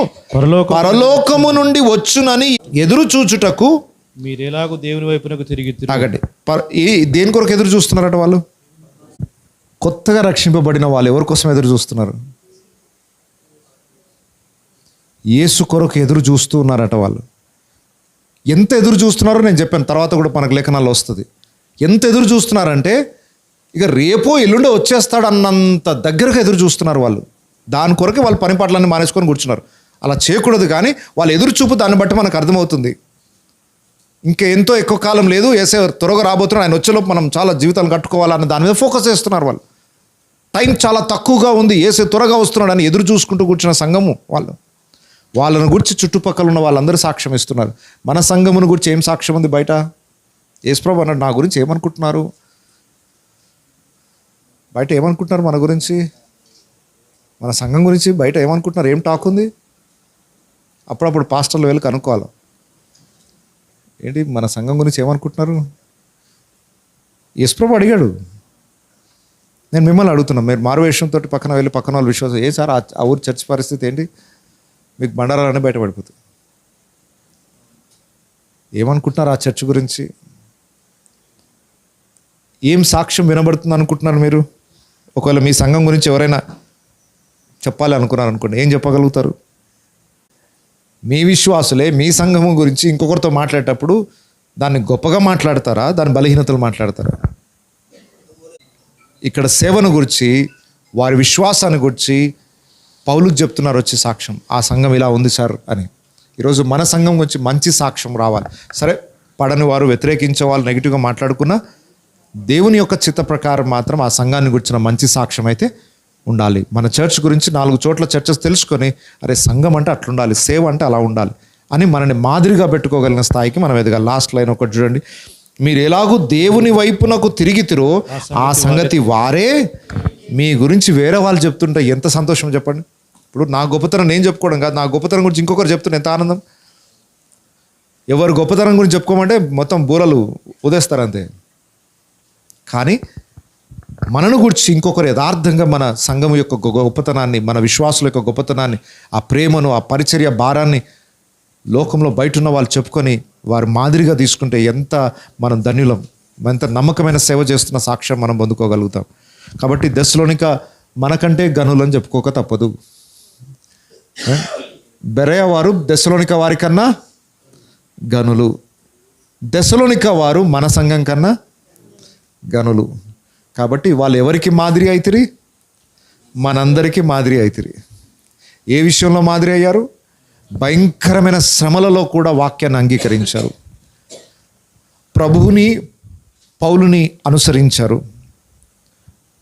Speaker 1: పరలోకము నుండి వచ్చునని ఎదురు చూచుటకు
Speaker 2: మీరెలాగో దేవుని వైపునకు తిరిగి
Speaker 1: ఆగండి. దేని కొరకు ఎదురు చూస్తున్నారట వాళ్ళు? కొత్తగా రక్షింపబడిన వాళ్ళు ఎవరి కోసం ఎదురు చూస్తున్నారు? యేసు కొరకు ఎదురు చూస్తూ ఉన్నారట వాళ్ళు. ఎంత ఎదురు చూస్తున్నారో నేను చెప్పాను, తర్వాత కూడా మనకు లేఖనాల్లో వస్తుంది. ఎంత ఎదురు చూస్తున్నారంటే ఇక రేపో ఎల్లుండో వచ్చేస్తాడు అన్నంత దగ్గరగా ఎదురు చూస్తున్నారు వాళ్ళు. దాని కొరకే వాళ్ళు పని పాటలన్నీ మానేసుకొని కూర్చున్నారు. అలా చేయకూడదు, కానీ వాళ్ళ ఎదురు చూపు దాన్ని బట్టి మనకు అర్థమవుతుంది. ఇంకా ఎంతో ఎక్కువ కాలం లేదు, యేసే త్వరగా రాబోతున్నాడు, ఆయన వచ్చేలోపు మనం చాలా జీవితాలు కట్టుకోవాలన్న దాని మీద ఫోకస్ చేస్తున్నారు వాళ్ళు. టైం చాలా తక్కువగా ఉంది, యేసే త్వరగా వస్తున్నాడు అని ఎదురు చూసుకుంటూ కూర్చున్న సంఘము వాళ్ళు. వాళ్ళని గురించి చుట్టుపక్కల ఉన్న వాళ్ళందరూ సాక్ష్యం ఇస్తున్నారు. మన సంఘమును గురించి ఏం సాక్ష్యం ఉంది బయట? యేసుప్రభు అన్నాడు, నా గురించి ఏమనుకుంటున్నారు? బయట ఏమనుకుంటున్నారు మన గురించి? మన సంఘం గురించి బయట ఏమనుకుంటున్నారు? ఏం టాక్ ఉంది? అప్పుడప్పుడు పాస్టర్లు వెళ్ళి కనుక్కోవాలి, ఏంటి మన సంఘం గురించి ఏమనుకుంటున్నారు? యేసుప్రభు అడిగాడు. నేను మిమ్మల్ని అడుగుతున్నాను, మీరు మారువేషంతో పక్కన వెళ్ళి పక్కన వాళ్ళు విశ్వాసం, ఏ సార్ ఆ ఊరు చర్చ్ పరిస్థితి ఏంటి? మీకు బండారాలనే బయటపడిపోతుంది. ఏమనుకుంటున్నారు ఆ చర్చ్ గురించి? ఏం సాక్ష్యం వినబడుతుంది అనుకుంటున్నారు మీరు? ఒకవేళ మీ సంఘం గురించి ఎవరైనా చెప్పాలి అనుకున్నారు అనుకోండి, ఏం చెప్పగలుగుతారు? మీ విశ్వాసులే మీ సంఘము గురించి ఇంకొకరితో మాట్లాడేటప్పుడు దాన్ని గొప్పగా మాట్లాడతారా, దాని బలహీనతలు మాట్లాడతారా? ఇక్కడ సేవను గురించి, వారి విశ్వాసాన్ని గురించి పౌలుకు చెప్తున్నారు వచ్చి సాక్ష్యం, ఆ సంఘం ఇలా ఉంది సార్ అని. ఈరోజు మన సంఘం గురించి మంచి సాక్ష్యం రావాలి. సరే, పడని వారు, వ్యతిరేకించే వాళ్ళు, నెగిటివ్గా మాట్లాడుకున్నా దేవుని యొక్క చిత్త ప్రకారం మాత్రం ఆ సంఘాన్ని గురించిన మంచి సాక్ష్యం అయితే ఉండాలి. మన చర్చ్ గురించి 4 చోట్ల చర్చస్ తెలుసుకొని, అరే సంఘం అంటే అట్లుండాలి, సేవ అంటే అలా ఉండాలి అని మనని మాదిరిగా పెట్టుకోగలిగిన స్థాయికి మనం ఎదగాలి. లాస్ట్ లైన్ ఒకటి చూడండి, మీరు ఎలాగూ దేవుని వైపునకు తిరిగితిరో ఆ సంగతి వారే మీ గురించి వేరే వాళ్ళు చెప్తుంటే ఎంత సంతోషం చెప్పండి. ఇప్పుడు నా గొప్పతనం నేను చెప్పుకోవడం కాదు, నా గొప్పతనం గురించి ఇంకొకరు చెప్తున్నా ఎంత ఆనందం. ఎవరు గొప్పతనం గురించి చెప్పుకోమంటే మొత్తం బూరలు ఉదేస్తారంతే. కానీ మనను గురించి ఇంకొకరు యథార్థంగా మన సంఘం యొక్క గొప్పతనాన్ని, మన విశ్వాసుల యొక్క గొప్పతనాన్ని, ఆ ప్రేమను, ఆ పరిచర్య భారాన్ని లోకంలో బయట ఉన్న వాళ్ళు చెప్పుకొని వారు మాదిరిగా తీసుకుంటే ఎంత మనం ధన్యులం, ఎంత నమ్మకమైన సేవ చేస్తున్న సాక్ష్యం మనం పొందుకోగలుగుతాం. కాబట్టి దెస్సలోనిక మనకంటే గనులని చెప్పుకోక తప్పదు. బెరయ వారు దెస్సలోనిక వారి కన్నా గనులు, దెస్సలోనిక వారు మన సంఘం కన్నా గనులు. కాబట్టి వాళ్ళు ఎవరికి మాదిరి అవుతారు? మనందరికీ మాదిరి అవుతారు. ఏ విషయంలో మాదిరి అయ్యారు? భయంకరమైన శ్రమలలో కూడా వాక్యాన్ని అంగీకరించారు, ప్రభువుని పౌలుని అనుసరించారు,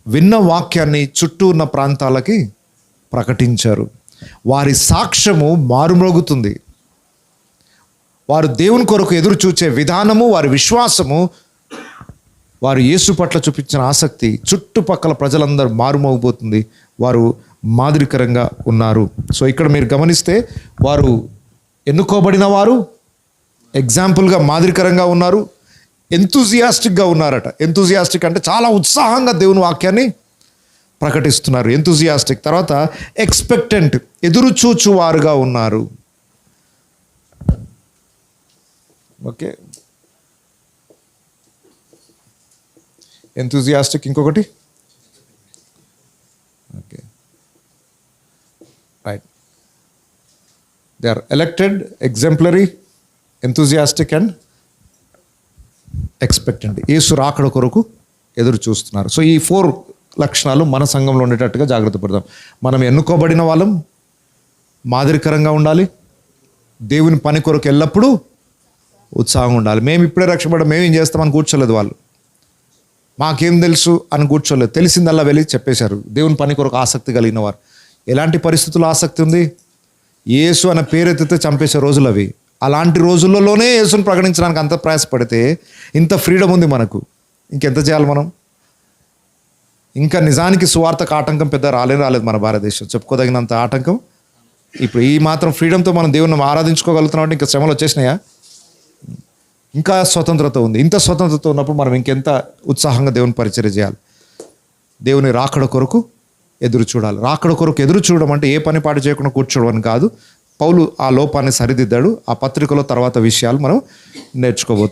Speaker 1: విన్న వాక్యాన్ని చుట్టూ ఉన్న ప్రాంతాలకి ప్రకటించారు. వారి సాక్ష్యము మారుమ్రోగుతుంది. వారు దేవుని కొరకు ఎదురు చూచే విధానము, వారి విశ్వాసము, వారు యేసు పట్ల చూపించిన ఆసక్తి చుట్టుపక్కల ప్రజలందరూ మారుమోగిపోతుంది. వారు మాదిరికరంగా ఉన్నారు. సో ఇక్కడ మీరు గమనిస్తే వారు ఎన్నుకోబడిన వారు, ఎగ్జాంపుల్గా మాదిరికరంగా ఉన్నారు, ఎంతూజియాస్టిక్గా ఉన్నారట. ఎంతూజియాస్టిక్ అంటే చాలా ఉత్సాహంగా దేవుని వాక్యాన్ని ప్రకటిస్తున్నారు. ఎంతూజియాస్టిక్. తర్వాత ఎక్స్పెక్టెంట్, ఎదురు చూచువారుగా ఉన్నారు. ఓకే, ఎంతూజియాస్టిక్ ఇంకొకటి. Okay, right. They are elected, exemplary, enthusiastic and expectant. Yesu రాకడ కొరకు ఎదురు చూస్తున్నారు. సో ఈ 4 లక్షణాలు మన సంఘంలో ఉండేటట్టుగా జాగ్రత్త పడదాం. మనం ఎన్నుకోబడిన వాళ్ళం, మాదిరికరంగా ఉండాలి, దేవుని పని కొరకు ఎల్లప్పుడూ ఉత్సాహంగా ఉండాలి. మేము ఇప్పుడే రక్షపడ్డాం, మేమేం చేస్తామని కూర్చోలేదు వాళ్ళు, మాకేం తెలుసు అని కూర్చోలేదు. తెలిసిందల్లా వెళ్ళి చెప్పేశారు. దేవుని పని కొరకు ఆసక్తి కలిగిన వారు. ఎలాంటి పరిస్థితుల్లో ఆసక్తి ఉంది? యేసు అనే పేరెత్తితే చంపేసే రోజులు అవి. అలాంటి రోజులలోనే యేసుని ప్రకటించడానికి అంత ప్రయాసపడితే ఇంత ఫ్రీడమ్ ఉంది మనకు, ఇంకెంత చేయాలి మనం? ఇంకా నిజానికి సువార్తకు ఆటంకం పెద్ద రాలేదు మన భారతదేశం, చెప్పుకోదగినంత ఆటంకం. ఇప్పుడు ఈ మాత్రం ఫ్రీడంతో మనం దేవుని ఆరాధించుకోగలుగుతున్నాం అంటే ఇంకా శ్రమలు వచ్చేసినాయా? ఇంకా స్వతంత్రత ఉంది. ఇంత స్వతంత్రత ఉన్నప్పుడు మనం ఇంకెంత ఉత్సాహంగా దేవుని పరిచర్య చేయాలి. దేవుని రాకడ కొరకు ఎదురు చూడాలి. రాకడ కొరకు ఎదురు చూడడం అంటే ఏ పని పాటు చేయకుండా కూర్చోవడం అని కాదు. పౌలు ఆ లోపాన్ని సరిదిద్దాడు. ఆ పత్రికలో తర్వాత విషయాలు మనం నేర్చుకోబోతున్నాం.